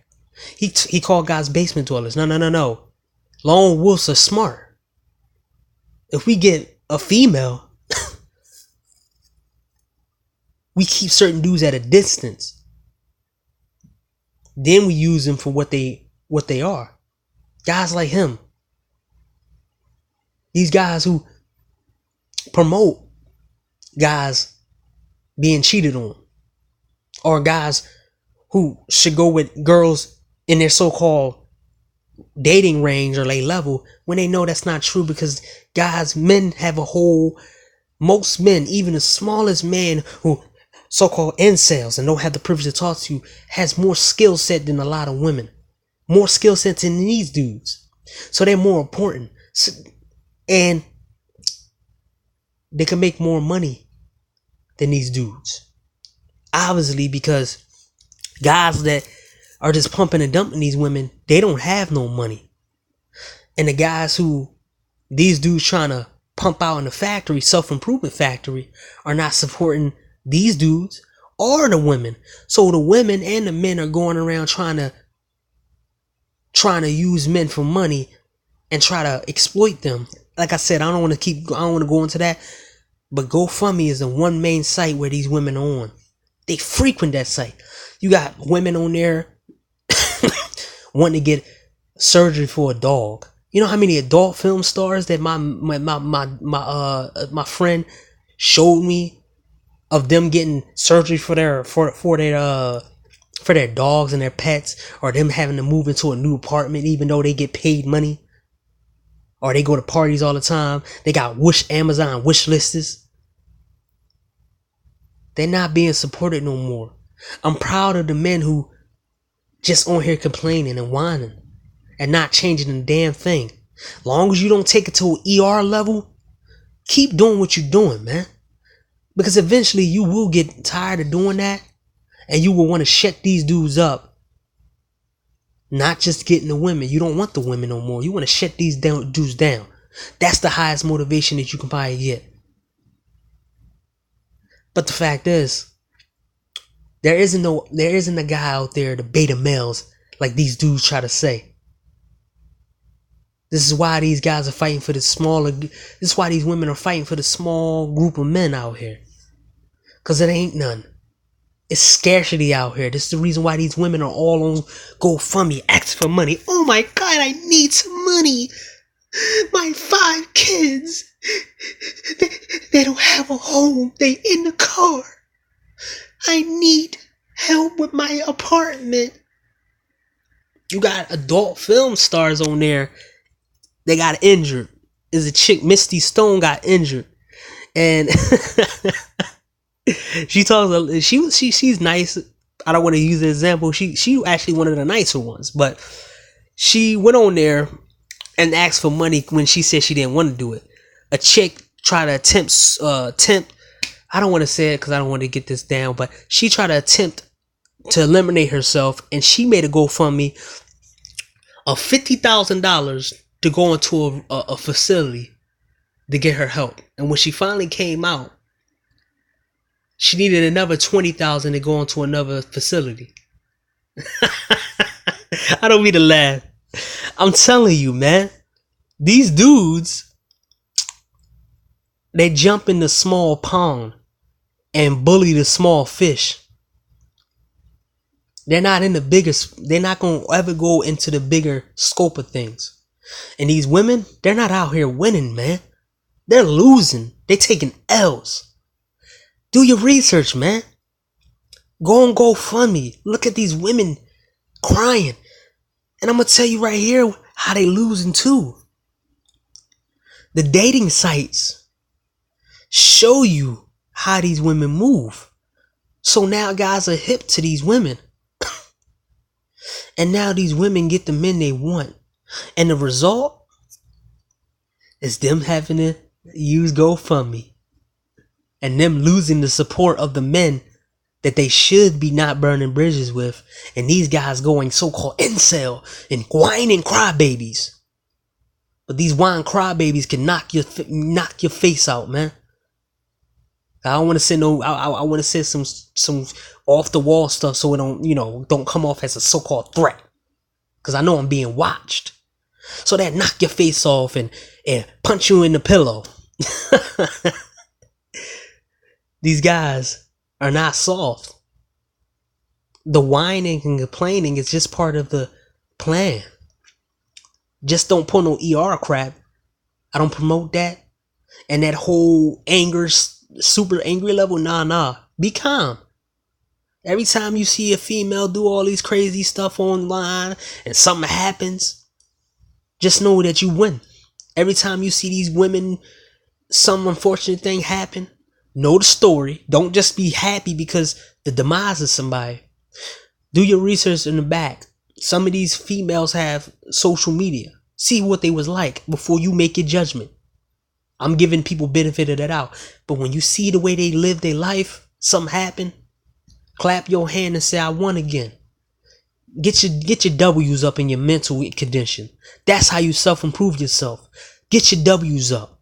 He called guys basement dwellers. No. Lone wolves are smart. If we get a female, we keep certain dudes at a distance. Then we use them for what they are. Guys like him. These guys who promote guys being cheated on. Or guys who should go with girls in their so-called dating range or like level, when they know that's not true. Because guys, men have a whole, most men, even the smallest man who so-called incels and don't have the privilege to talk to you, has more skill set than a lot of women, more skill set than these dudes. So they're more important, and they can make more money than these dudes, obviously, because guys that are just pumping and dumping these women, they don't have no money. And the guys who these dudes trying to pump out in the factory, self-improvement factory, are not supporting these dudes or the women. So the women and the men are going around trying to use men for money and try to exploit them. Like I said, I don't want to go into that, but GoFundMe is the one main site where these women are on. They frequent that site. You got women on there wanting to get surgery for a dog. You know how many adult film stars that my friend showed me of them getting surgery for their dogs and their pets, or them having to move into a new apartment even though they get paid money, or they go to parties all the time. They got Amazon wish lists. They're not being supported no more. I'm proud of the men who just on here complaining and whining and not changing a damn thing. Long as you don't take it to an ER level, keep doing what you're doing, man. Because eventually you will get tired of doing that, and you will want to shut these dudes up. Not just getting the women. You don't want the women no more. You want to shut these dudes down. That's the highest motivation that you can probably get. But the fact is, there isn't a guy out there to beta males like these dudes try to say. This is why these guys are fighting for this is why these women are fighting for the small group of men out here. Because it ain't none. It's scarcity out here. This is the reason why these women are all on GoFundMe asking for money. Oh my God, I need some money. My 5 kids, they don't have a home. They in the car. I need help with my apartment. You got adult film stars on there. They got injured. Is a chick, Misty Stone, got injured, and she's nice. I don't want to use an example. She actually one of the nicer ones, but she went on there and asked for money when she said she didn't want to do it. A chick tried to attempt. I don't want to say it because I don't want to get this down, but she tried to attempt to eliminate herself, and she made a GoFundMe of $50,000 to go into a facility to get her help. And when she finally came out, she needed another $20,000 to go into another facility. I don't mean to laugh. I'm telling you, man. These dudes, they jump in the small pond and bully the small fish. They're not going to ever go into the bigger scope of things. And these women, they're not out here winning, man. They're losing. They're taking L's. Do your research, man. Go on GoFundMe. Look at these women crying. And I'm going to tell you right here how they losing too. The dating sites show you how these women move. So now guys are hip to these women. And now these women get the men they want. And the result is them having to use GoFundMe. And them losing the support of the men that they should be not burning bridges with. And these guys going so-called incel and whining crybabies. But these whine crybabies can knock your face out, man. I don't want to say no. I want to say some off the wall stuff so it don't come off as a so-called threat. Because I know I'm being watched. So that knock your face off and punch you in the pillow. These guys are not soft. The whining and complaining is just part of the plan. Just don't put no ER crap. I don't promote that. And that whole anger, super angry level, nah. Be calm. Every time you see a female do all these crazy stuff online and something happens, just know that you win. Every time you see these women, some unfortunate thing happen, know the story. Don't just be happy because the demise of somebody. Do your research in the back. Some of these females have social media. See what they was like before you make your judgment. I'm giving people benefit of that out. But when you see the way they live their life, something happen, clap your hand and say, I won again. Get your W's up in your mental condition. That's how you self-improve yourself. Get your W's up.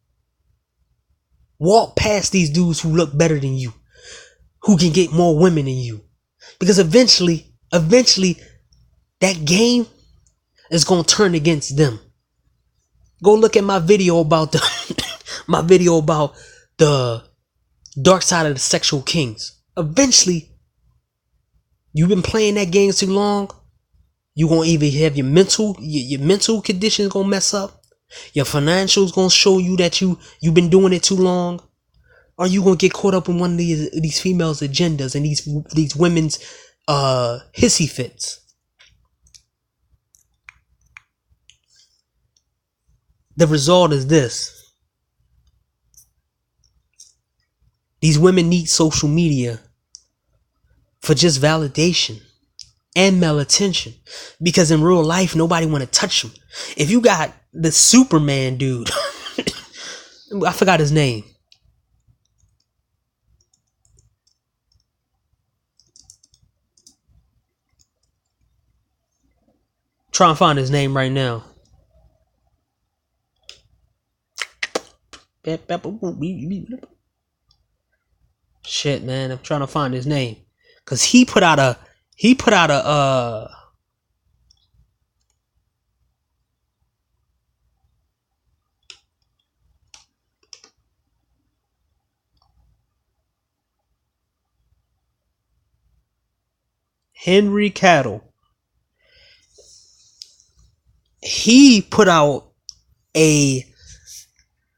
Walk past these dudes who look better than you, who can get more women than you. Because eventually, that game is going to turn against them. Go look at my video about the dark side of the sexual kings. Eventually, you've been playing that game too long. You gonna either have your mental condition gonna mess up, your financials gonna show you that you've been doing it too long, or you gonna get caught up in one of these females' agendas and these women's hissy fits. The result is this. These women need social media for just validation and male attention, because in real life nobody want to touch them. If you got the Superman dude, I forgot his name. Try and find his name right now. Shit, man, I'm trying to find his name, cause he put out a Henry Cattle. He put out a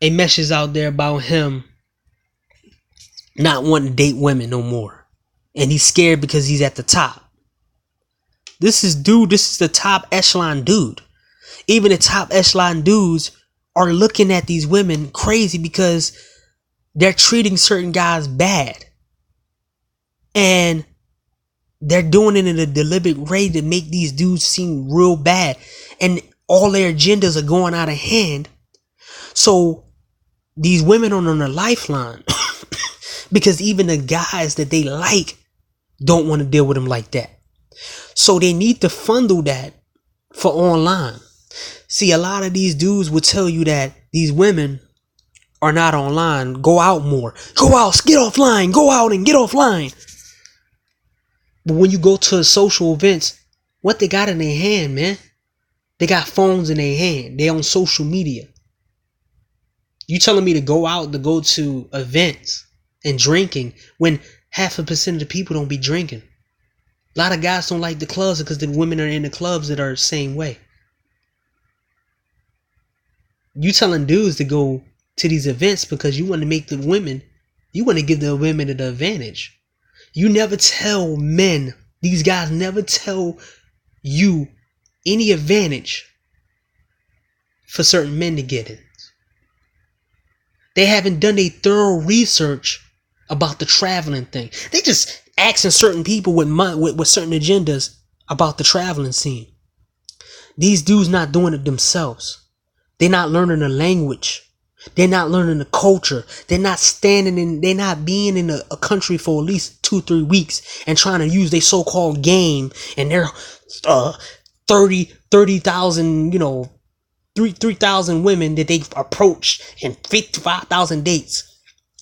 message out there about him not wanting to date women no more, and he's scared because he's at the top. This is the top echelon dude. Even the top echelon dudes are looking at these women crazy because they're treating certain guys bad, and they're doing it in a deliberate way to make these dudes seem real bad, and all their agendas are going out of hand. So these women are on a lifeline because even the guys that they like don't want to deal with them like that. So they need to funnel that for online. See, a lot of these dudes will tell you that these women are not online. Go out more. Go out, get offline. Go out and get offline. But when you go to social events, what they got in their hand, man? They got phones in their hand. They on social media. You telling me to go out, to go to events and drinking when 0.5% of the people don't be drinking? A lot of guys don't like the clubs because the women are in the clubs that are the same way. You telling dudes to go to these events because you want to make the women, you want to give the women the advantage. You never tell men, these guys never tell you any advantage for certain men to get it. They haven't done a thorough research about the traveling thing. They just asking certain people with certain agendas about the traveling scene. These dudes not doing it themselves. They're not learning the language. They're not learning the culture. They're not being in a country for at least 2-3 weeks and trying to use their so-called game and their 30,000, 3,000 women that they approached and 55,000 dates.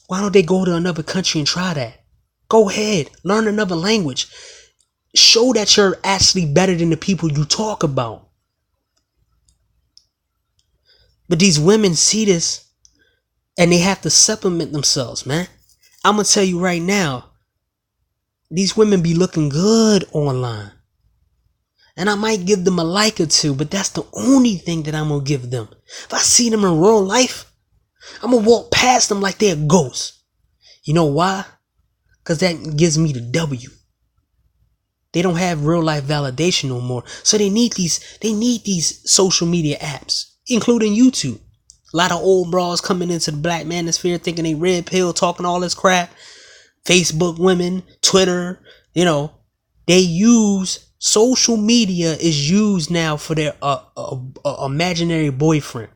Why don't they go to another country and try that? Go ahead, learn another language. Show that you're actually better than the people you talk about. But these women see this and they have to supplement themselves, man. I'm gonna tell you right now, these women be looking good online. And I might give them a like or two, but that's the only thing that I'm gonna give them. If I see them in real life, I'm gonna walk past them like they're ghosts. You know why? Because that gives me the W. They don't have real life validation no more. So they need these social media apps, including YouTube. A lot of old bras coming into the black manosphere thinking they red pill, talking all this crap. Facebook women, Twitter, they use social media is used now for their imaginary boyfriend.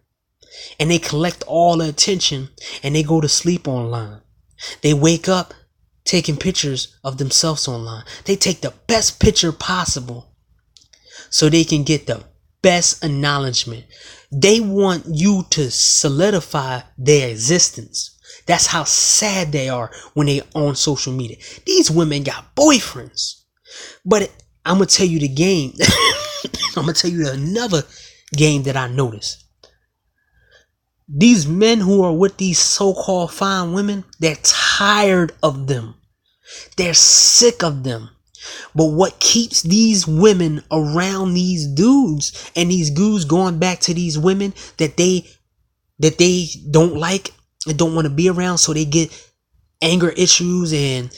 And they collect all the attention and they go to sleep online. They wake up taking pictures of themselves online. They take the best picture possible so they can get the best acknowledgement. They want you to solidify their existence. That's how sad they are when they on social media. These women got boyfriends. But I'm going to tell you the game. I'm going to tell you another game that I noticed. These men who are with these so-called fine women, they're tired of them. They're sick of them. But what keeps these women around these dudes, and these dudes going back to these women that they don't like and don't want to be around, so they get anger issues and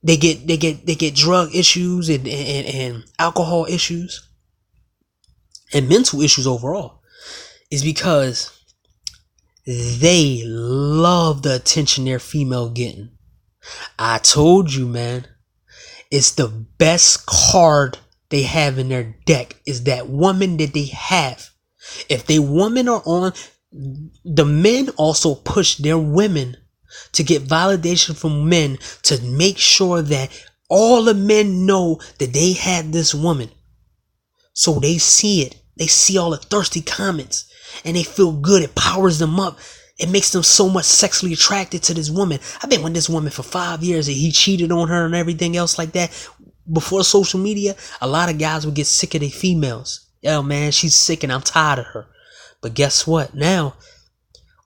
they get drug issues and alcohol issues and mental issues overall, is because they love the attention their female getting. I told you, man, it's the best card they have in their deck is that woman that they have. If they women are on, the men also push their women to get validation from men to make sure that all the men know that they had this woman. So they see it. They see all the thirsty comments and they feel good. It powers them up. It makes them so much sexually attracted to this woman. I've been with this woman for 5 years and he cheated on her and everything else like that. Before social media, a lot of guys would get sick of their females. Yo, man, she's sick and I'm tired of her. But guess what? Now,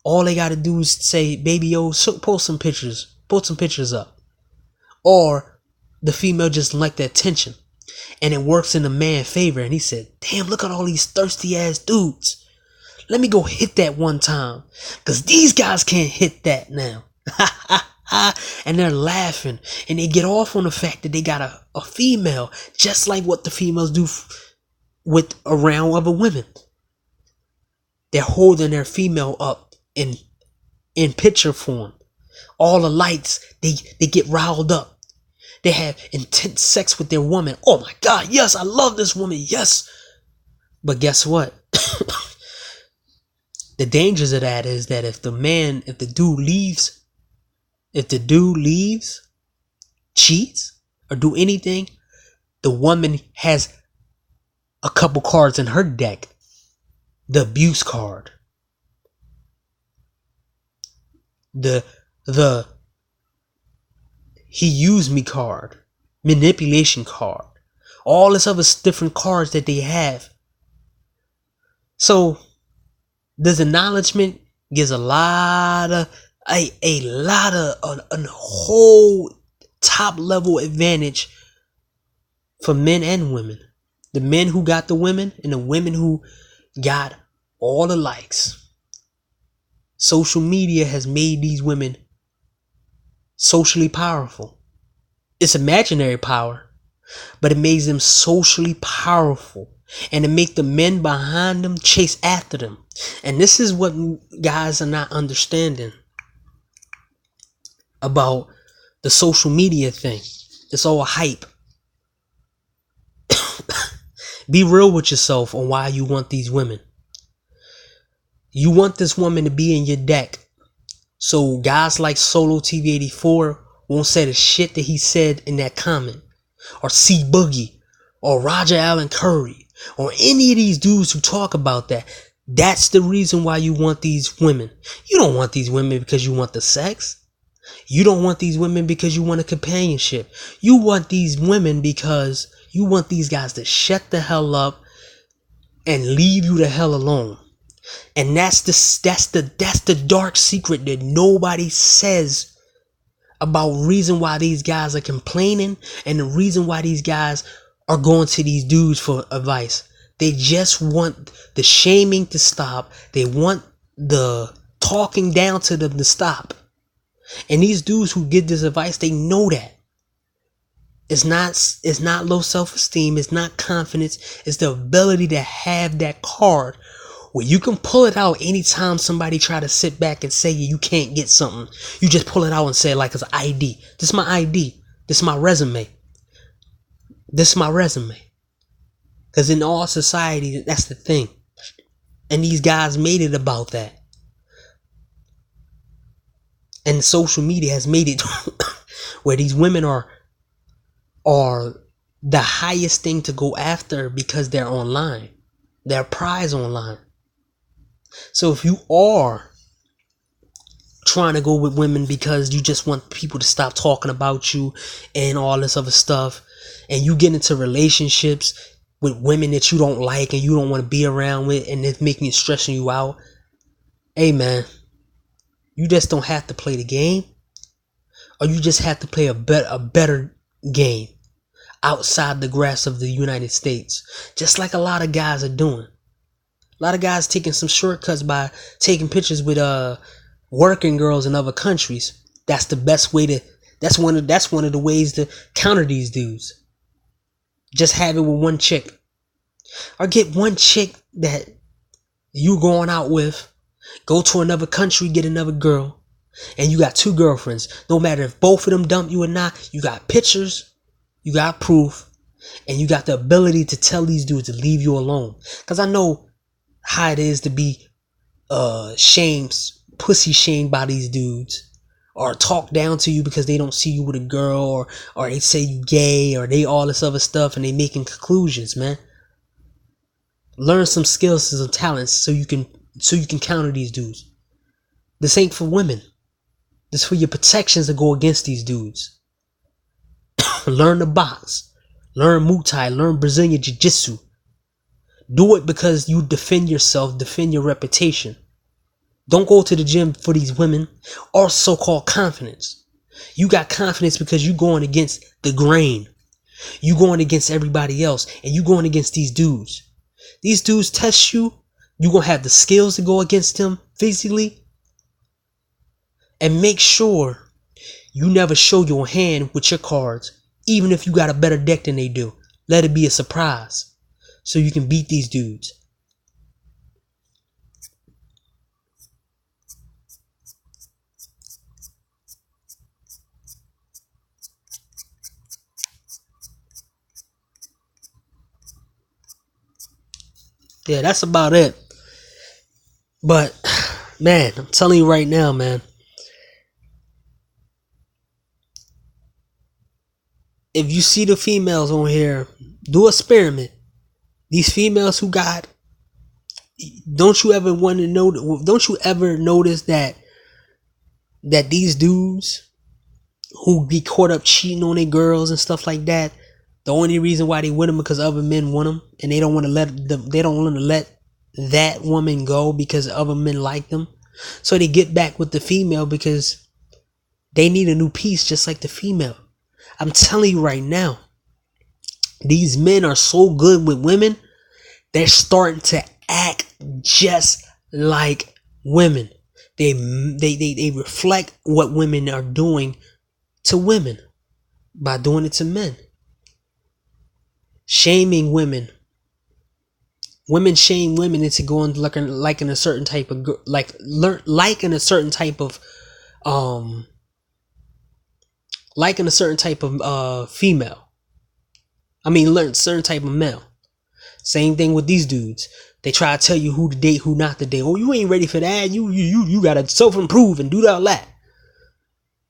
all they got to do is say, baby, yo, post some pictures. Post some pictures up. Or the female just like the attention. And it works in the man's favor. And he said, damn, look at all these thirsty ass dudes. Let me go hit that one time. Because these guys can't hit that now. And they're laughing. And they get off on the fact that they got a female. Just like what the females do with around other women. They're holding their female up in picture form. All the lights, they get riled up. They have intense sex with their woman. Oh my God, yes, I love this woman, yes. But guess what? The dangers of that is that if the dude leaves, cheats, or do anything, the woman has a couple cards in her deck. The abuse card. The he used me card. Manipulation card. All this other different cards that they have. So this acknowledgement gives a whole top level advantage for men and women. The men who got the women and the women who got all the likes. Social media has made these women socially powerful. It's imaginary power, but it makes them socially powerful. And it make the men behind them chase after them. And this is what guys are not understanding about the social media thing. It's all hype. Be real with yourself on why you want these women. You want this woman to be in your deck. So guys like Solo TV 84 won't say the shit that he said in that comment. Or C Boogie. Or Roger Allen Curry. Or any of these dudes who talk about that. That's the reason why you want these women. You don't want these women because you want the sex. You don't want these women because you want a companionship. You want these women because you want these guys to shut the hell up and leave you the hell alone. And that's the dark secret that nobody says about reason why these guys are complaining and the reason why these guys are going to these dudes for advice. They just want the shaming to stop. They want the talking down to them to stop. And these dudes who give this advice, they know that. It's not low self-esteem. It's not confidence. It's the ability to have that card where you can pull it out anytime somebody try to sit back and say you can't get something. You just pull it out and say like it's ID. This is my ID. This is my resume. This is my resume. Because in all society, that's the thing. And these guys made it about that. And social media has made it where these women are the highest thing to go after because they're online. They're prize online. So if you are trying to go with women because you just want people to stop talking about you and all this other stuff, and you get into relationships with women that you don't like and you don't want to be around with, and it's making it stressing you out, hey man, you just don't have to play the game, or you just have to play a better game outside the grass of the United States, just like a lot of guys are doing. A lot of guys taking some shortcuts by taking pictures with working girls in other countries. That's the best way to. That's one of the ways to counter these dudes. Just have it with one chick, or get one chick that you going out with. Go to another country, get another girl, and you got two girlfriends. No matter if both of them dump you or not, you got pictures, you got proof, and you got the ability to tell these dudes to leave you alone. Because I know how it is to be pussy shamed by these dudes, or talk down to you because they don't see you with a girl, or they say you gay, or they all this other stuff, and they making conclusions, man. Learn some skills and some talents so you can counter these dudes. This ain't for women. This for your protections to go against these dudes. Learn the box. Learn Muay Thai. Learn Brazilian Jiu-Jitsu. Do it because you defend yourself, defend your reputation. Don't go to the gym for these women or so-called confidence. You got confidence because you going against the grain. You going against everybody else, and you going against these dudes. These dudes test you. You gonna have the skills to go against them physically. And make sure you never show your hand with your cards, even if you got a better deck than they do. Let it be a surprise so you can beat these dudes. Yeah, that's about it. But man, I'm telling you right now, man, if you see the females on here, do experiment. These females who got, don't you ever want to know? Don't you ever notice that these dudes who be caught up cheating on their girls and stuff like that, the only reason why they with them because other men want them, and they don't want to let that woman go because other men like them. So they get back with the female because they need a new piece, just like the female. I'm telling you right now, these men are so good with women, they're starting to act just like women. They reflect what women are doing to women by doing it to men. Shaming women. Women shame women into going liking a certain type of liking a certain type of female. I mean, learn certain type of male. Same thing with these dudes. They try to tell you who to date, who not to date. Oh, you ain't ready for that. You gotta self-improve and do all that.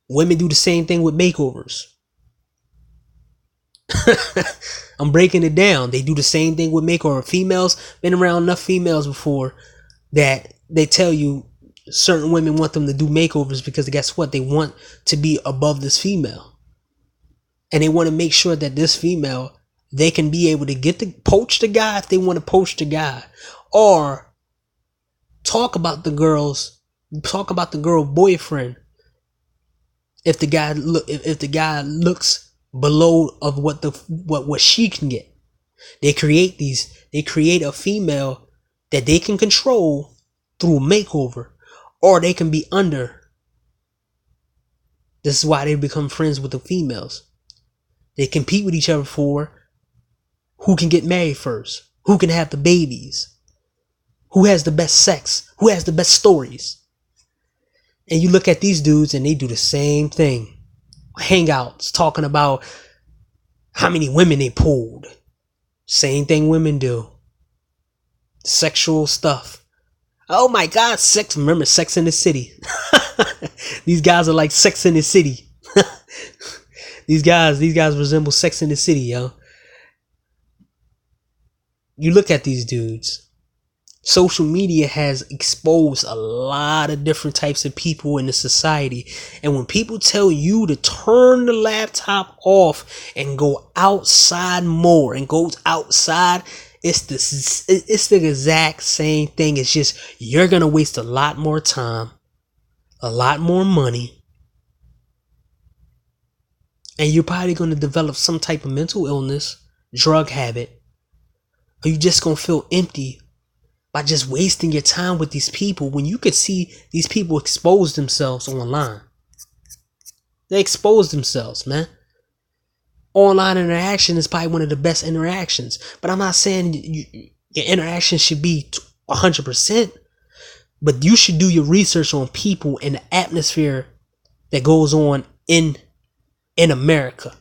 Women do the same thing with makeovers. I'm breaking it down. They do the same thing with makeover. Females, been around enough females before that they tell you certain women want them to do makeovers because guess what? They want to be above this female. And they want to make sure that this female, they can be able to poach the guy if they want to poach the guy. Or talk about the girl boyfriend if the guy looks below of what she can get. They create a female that they can control through a makeover, or they can be under. This is why they become friends with the females. They compete with each other for who can get married first, who can have the babies, who has the best sex, who has the best stories. And you look at these dudes and they do the same thing. Hangouts talking about how many women they pulled. Same thing women do. Sexual stuff. Oh my God, sex. Remember Sex in the City. These guys are like Sex in the City. These guys resemble Sex in the City, yo. You look at these dudes. Social media has exposed a lot of different types of people in the society. And when people tell you to turn the laptop off and go outside more and goes outside, it's the exact same thing. It's just you're going to waste a lot more time, a lot more money, and you're probably going to develop some type of mental illness, drug habit, or you're just going to feel empty by just wasting your time with these people when you could see these people expose themselves online. They expose themselves, man. Online interaction is probably one of the best interactions. But I'm not saying your interaction should be 100%. But you should do your research on people and the atmosphere that goes on in America.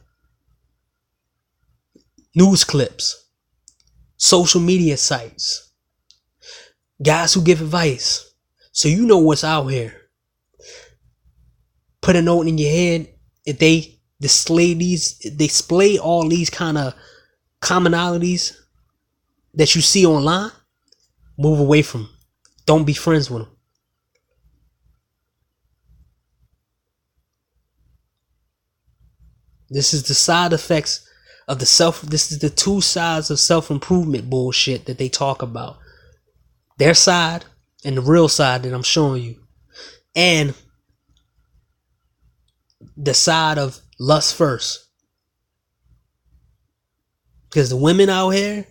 News clips. Social media sites. Guys who give advice, so you know what's out here. Put a note in your head. If they display all these kind of commonalities that you see online, move away from them. Don't be friends with them. This is the side effects of this is the two sides of self-improvement bullshit that they talk about. Their side and the real side that I'm showing you. And the side of lust first. Because the women out here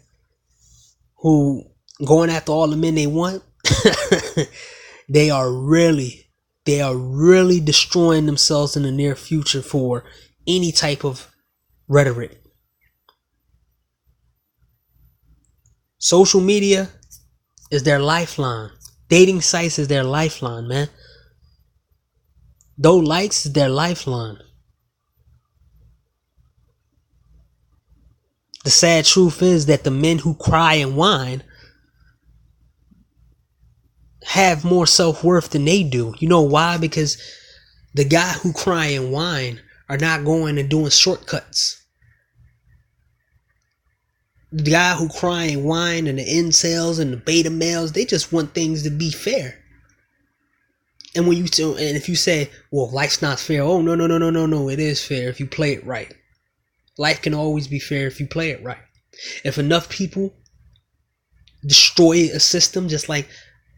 who going after all the men they want, they are really destroying themselves in the near future for any type of rhetoric. Social media is their lifeline. Dating sites is their lifeline, man. Those likes is their lifeline. The sad truth is that the men who cry and whine have more self-worth than they do. You know why? Because the guy who cry and whine are not going and doing shortcuts. The guy who cry and whine and the incels and the beta males, they just want things to be fair. And if you say, well, life's not fair. Oh, no, it is fair if you play it right. Life can always be fair if you play it right. If enough people destroy a system, just like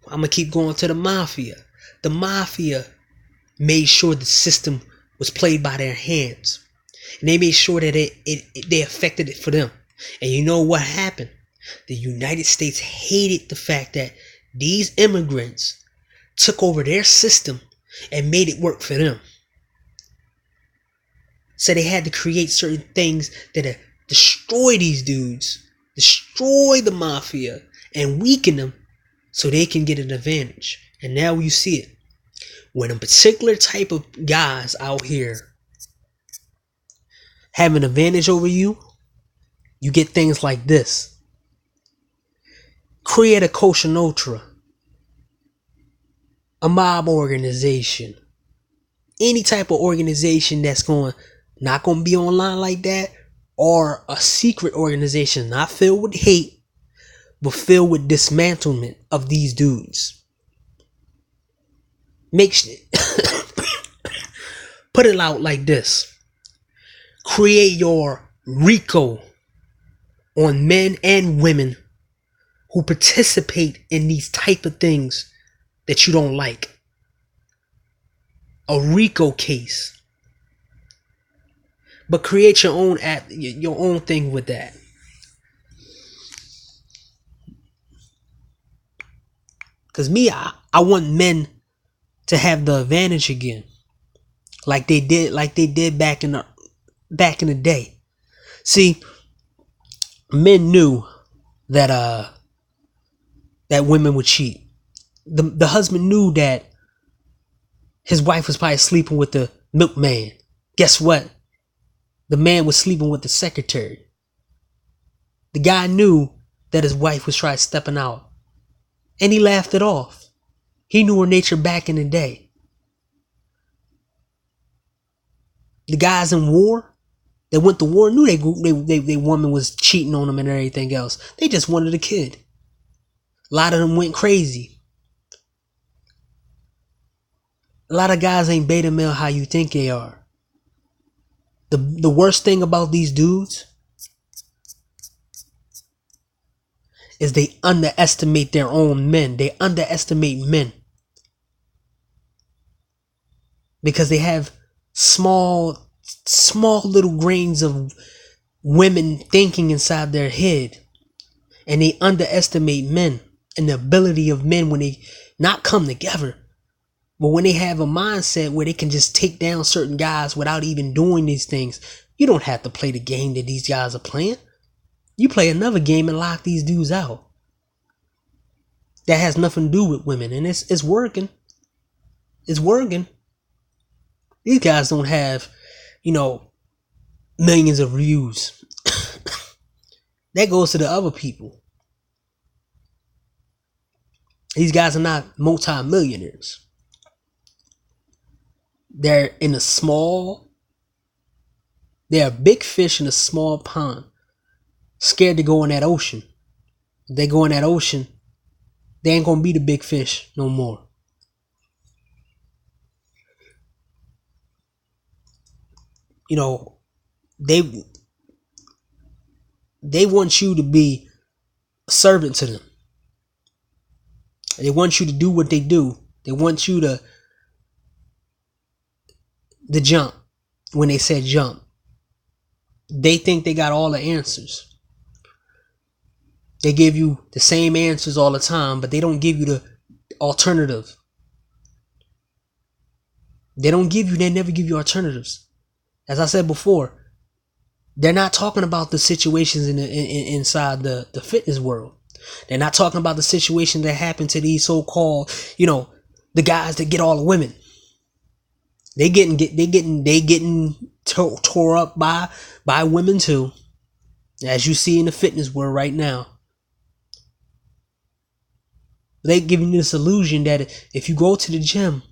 I'm going to keep going to the mafia. The mafia made sure the system was played by their hands. And they made sure that they affected it for them. And you know what happened? The United States hated the fact that these immigrants took over their system and made it work for them. So they had to create certain things that destroy these dudes, destroy the mafia, and weaken them so they can get an advantage. And now you see it. When a particular type of guys out here have an advantage over you, you get things like this. Create a Kosher Nostra, a mob organization, any type of organization that's not going to be online like that, or a secret organization not filled with hate, but filled with dismantlement of these dudes. Put it out like this. Create your RICO on men and women who participate in these type of things that you don't like. A RICO case. But create your own app, your own thing with that. Cause me, I want men to have the advantage again, like they did back in the day. See, men knew that that women would cheat. The husband knew that his wife was probably sleeping with the milkman. Guess what? The man was sleeping with the secretary. The guy knew that his wife was trying stepping out, and he laughed it off. He knew her nature back in the day. The guys in war that went to war knew they woman was cheating on them and everything else. They just wanted a kid. A lot of them went crazy. A lot of guys ain't beta male how you think they are. The worst thing about these dudes is they underestimate their own men. They underestimate men because they have small little grains of women thinking inside their head, and they underestimate men and the ability of men when they not come together, but when they have a mindset where they can just take down certain guys without even doing these things. You don't have to play the game that these guys are playing. You play another game and lock these dudes out. That has nothing to do with women, and it's working. It's working. These guys don't have, millions of views. That goes to the other people. These guys are not multi-millionaires. They're a big fish in a small pond, scared to go in that ocean. If they go in that ocean, they ain't gonna be the big fish no more. They want you to be a servant to them. They want you to do what they do. They want you to jump when they said jump. They think they got all the answers. They give you the same answers all the time, but they don't give you the alternative. They never give you alternatives. As I said before, they're not talking about the situations inside the fitness world. They're not talking about the situation that happened to these so-called, the guys that get all the women. They getting tore up by women too, as you see in the fitness world right now. They giving you this illusion that if you go to the gym,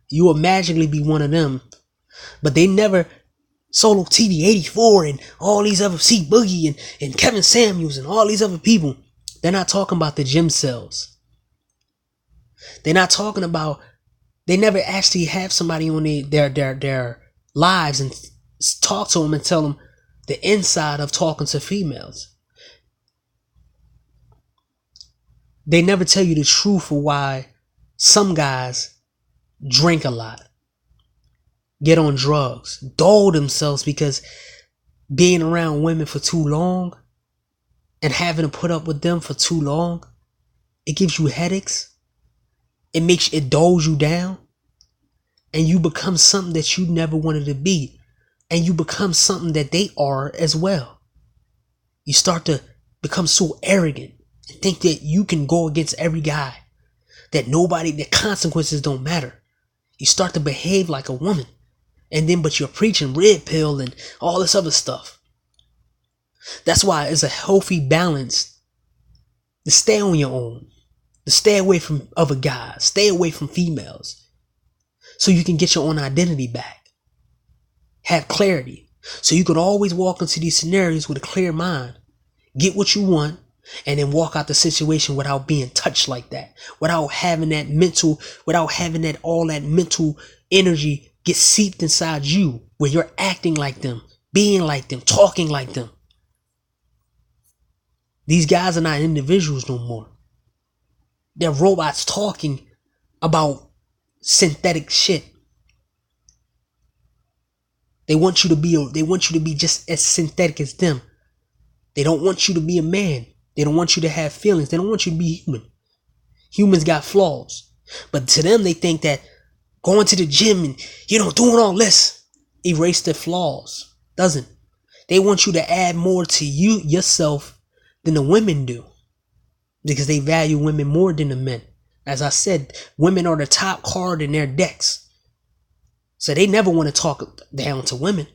you will magically be one of them. But they never Solo TV84 and all these other C Boogie and Kevin Samuels and all these other people. They're not talking about the gym cells. They're not talking about. They never actually have somebody on their lives and talk to them and tell them the inside of talking to females. They never tell you the truth of why some guys drink a lot, get on drugs, dull themselves because being around women for too long and having to put up with them for too long, it gives you headaches. It dulls you down, and you become something that you never wanted to be, and you become something that they are as well. You start to become so arrogant and think that you can go against every guy, that consequences don't matter. You start to behave like a woman, but you're preaching red pill and all this other stuff. That's why it's a healthy balance to stay on your own, to stay away from other guys, stay away from females, so you can get your own identity back, have clarity, so you can always walk into these scenarios with a clear mind, get what you want, and then walk out the situation without being touched like that, without having all that mental energy get seeped inside you, where you're acting like them, being like them, talking like them. These guys are not individuals no more. They're robots talking about synthetic shit. They want you to be just as synthetic as them. They don't want you to be a man. They don't want you to have feelings. They don't want you to be human. Humans got flaws. But to them, they think that going to the gym and, doing all this erase their flaws. Doesn't. They want you to add more to yourself than the women do, because they value women more than the men. As I said, women are the top card in their decks. So they never want to talk down to women.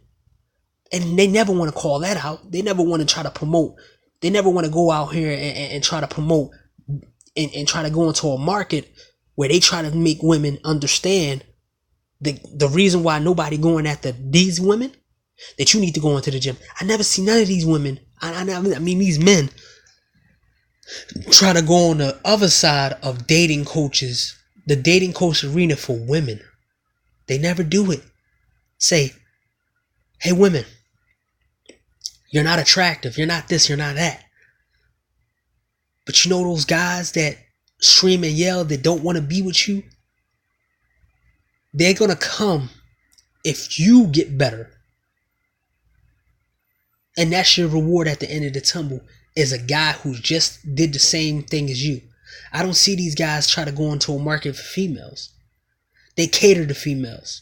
And they never want to call that out. They never want to try to promote. They never want to go out here and try to promote and try to go into a market where they try to make women understand the reason why nobody going after these women, that you need to go into the gym. I never see none of these women. I mean these men try to go on the other side of dating coaches, the dating coach arena for women. They never do it. Say, hey women, you're not attractive. You're not this. You're not that. But you know those guys that scream and yell that don't want to be with you? They're going to come if you get better. And that's your reward at the end of the tunnel, is a guy who just did the same thing as you. I don't see these guys try to go into a market for females. They cater to females.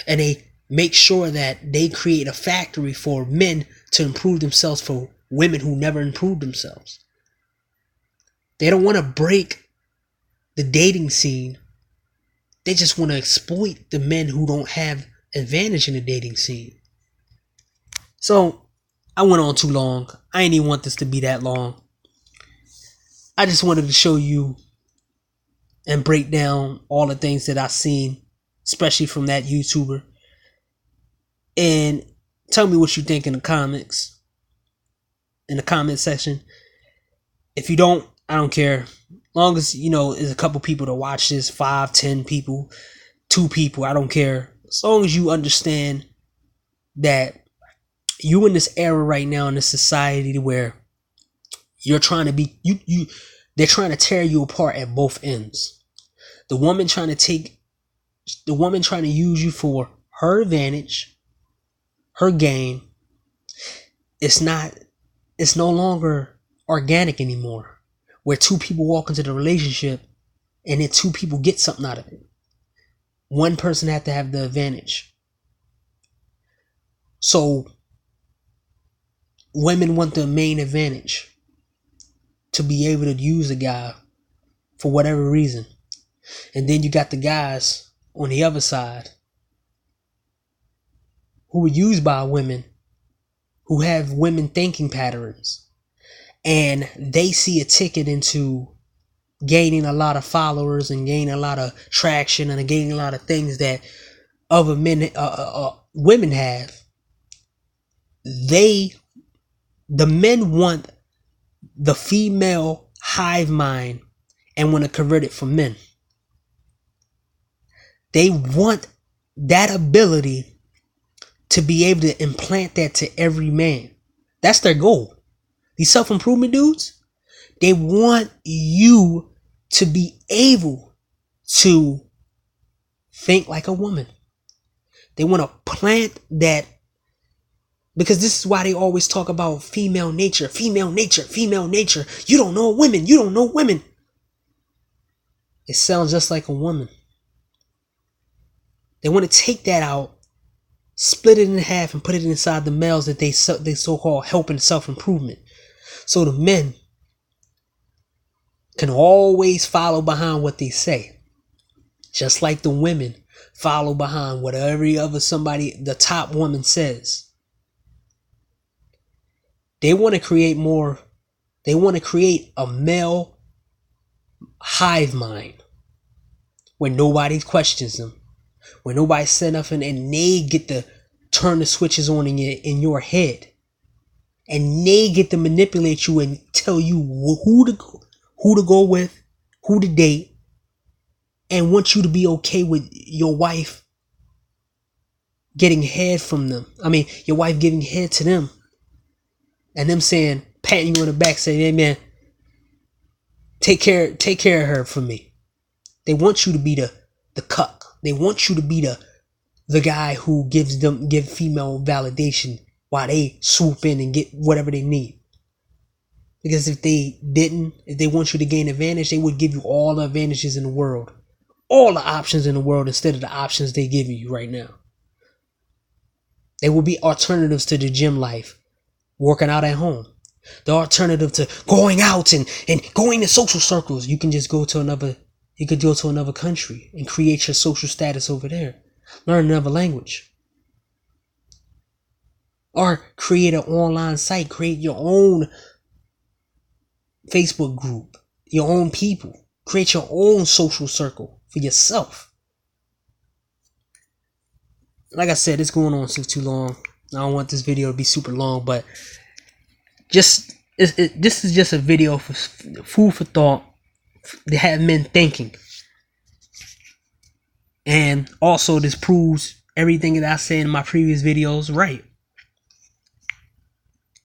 And they make sure that they create a factory for men to improve themselves for women who never improved themselves. They don't want to break the dating scene. They just want to exploit the men who don't have advantage in the dating scene. So I went on too long. I ain't even want this to be that long. I just wanted to show you and break down all the things that I've seen, especially from that YouTuber. And tell me what you think in the comments, in the comment section. If you don't, I don't care. Long as, there's a couple people to watch this, 5, 10 people, 2 people, I don't care. As long as you understand that you in this era right now, in this society where you're trying to be, they're trying to tear you apart at both ends. The woman trying to use you for her advantage, her gain. It's no longer organic anymore, where 2 people walk into the relationship and then 2 people get something out of it. One person had to have the advantage. So women want the main advantage, to be able to use a guy for whatever reason. And then you got the guys on the other side who are used by women, who have women thinking patterns, and they see a ticket into gaining a lot of followers and gaining a lot of traction and gaining a lot of things that other women have. The men want the female hive mind and want to convert it for men. They want that ability to be able to implant that to every man. That's their goal. These self-improvement dudes, they want you to be able to think like a woman. They want to plant that, because this is why they always talk about female nature, female nature, female nature. You don't know women. You don't know women. It sounds just like a woman. They want to take that out, split it in half, and put it inside the males that they so-called helping self-improvement. So the men can always follow behind what they say. Just like the women follow behind what every other the top woman says. They want to create a male hive mind where nobody questions them, where nobody said nothing, and they get to turn the switches on in your head. And they get to manipulate you and tell you who to go with, who to date, and want you to be okay with your wife getting head from them. I mean, your wife giving head to them. And them saying, patting you on the back, saying, hey man, take care of her for me. They want you to be the cuck. They want you to be the guy who give female validation while they swoop in and get whatever they need. Because if they want you to gain advantage, they would give you all the advantages in the world. All the options in the world instead of the options they give you right now. There will be alternatives to the gym life, working out at home. The alternative to going out and going to social circles. You can just go to another country and create your social status over there. Learn another language. Or create an online site. Create your own Facebook group. Your own people. Create your own social circle for yourself. Like I said, it's going on too long. I don't want this video to be super long, but this is just a video for food for thought to have men thinking. And also, this proves everything that I said in my previous videos right.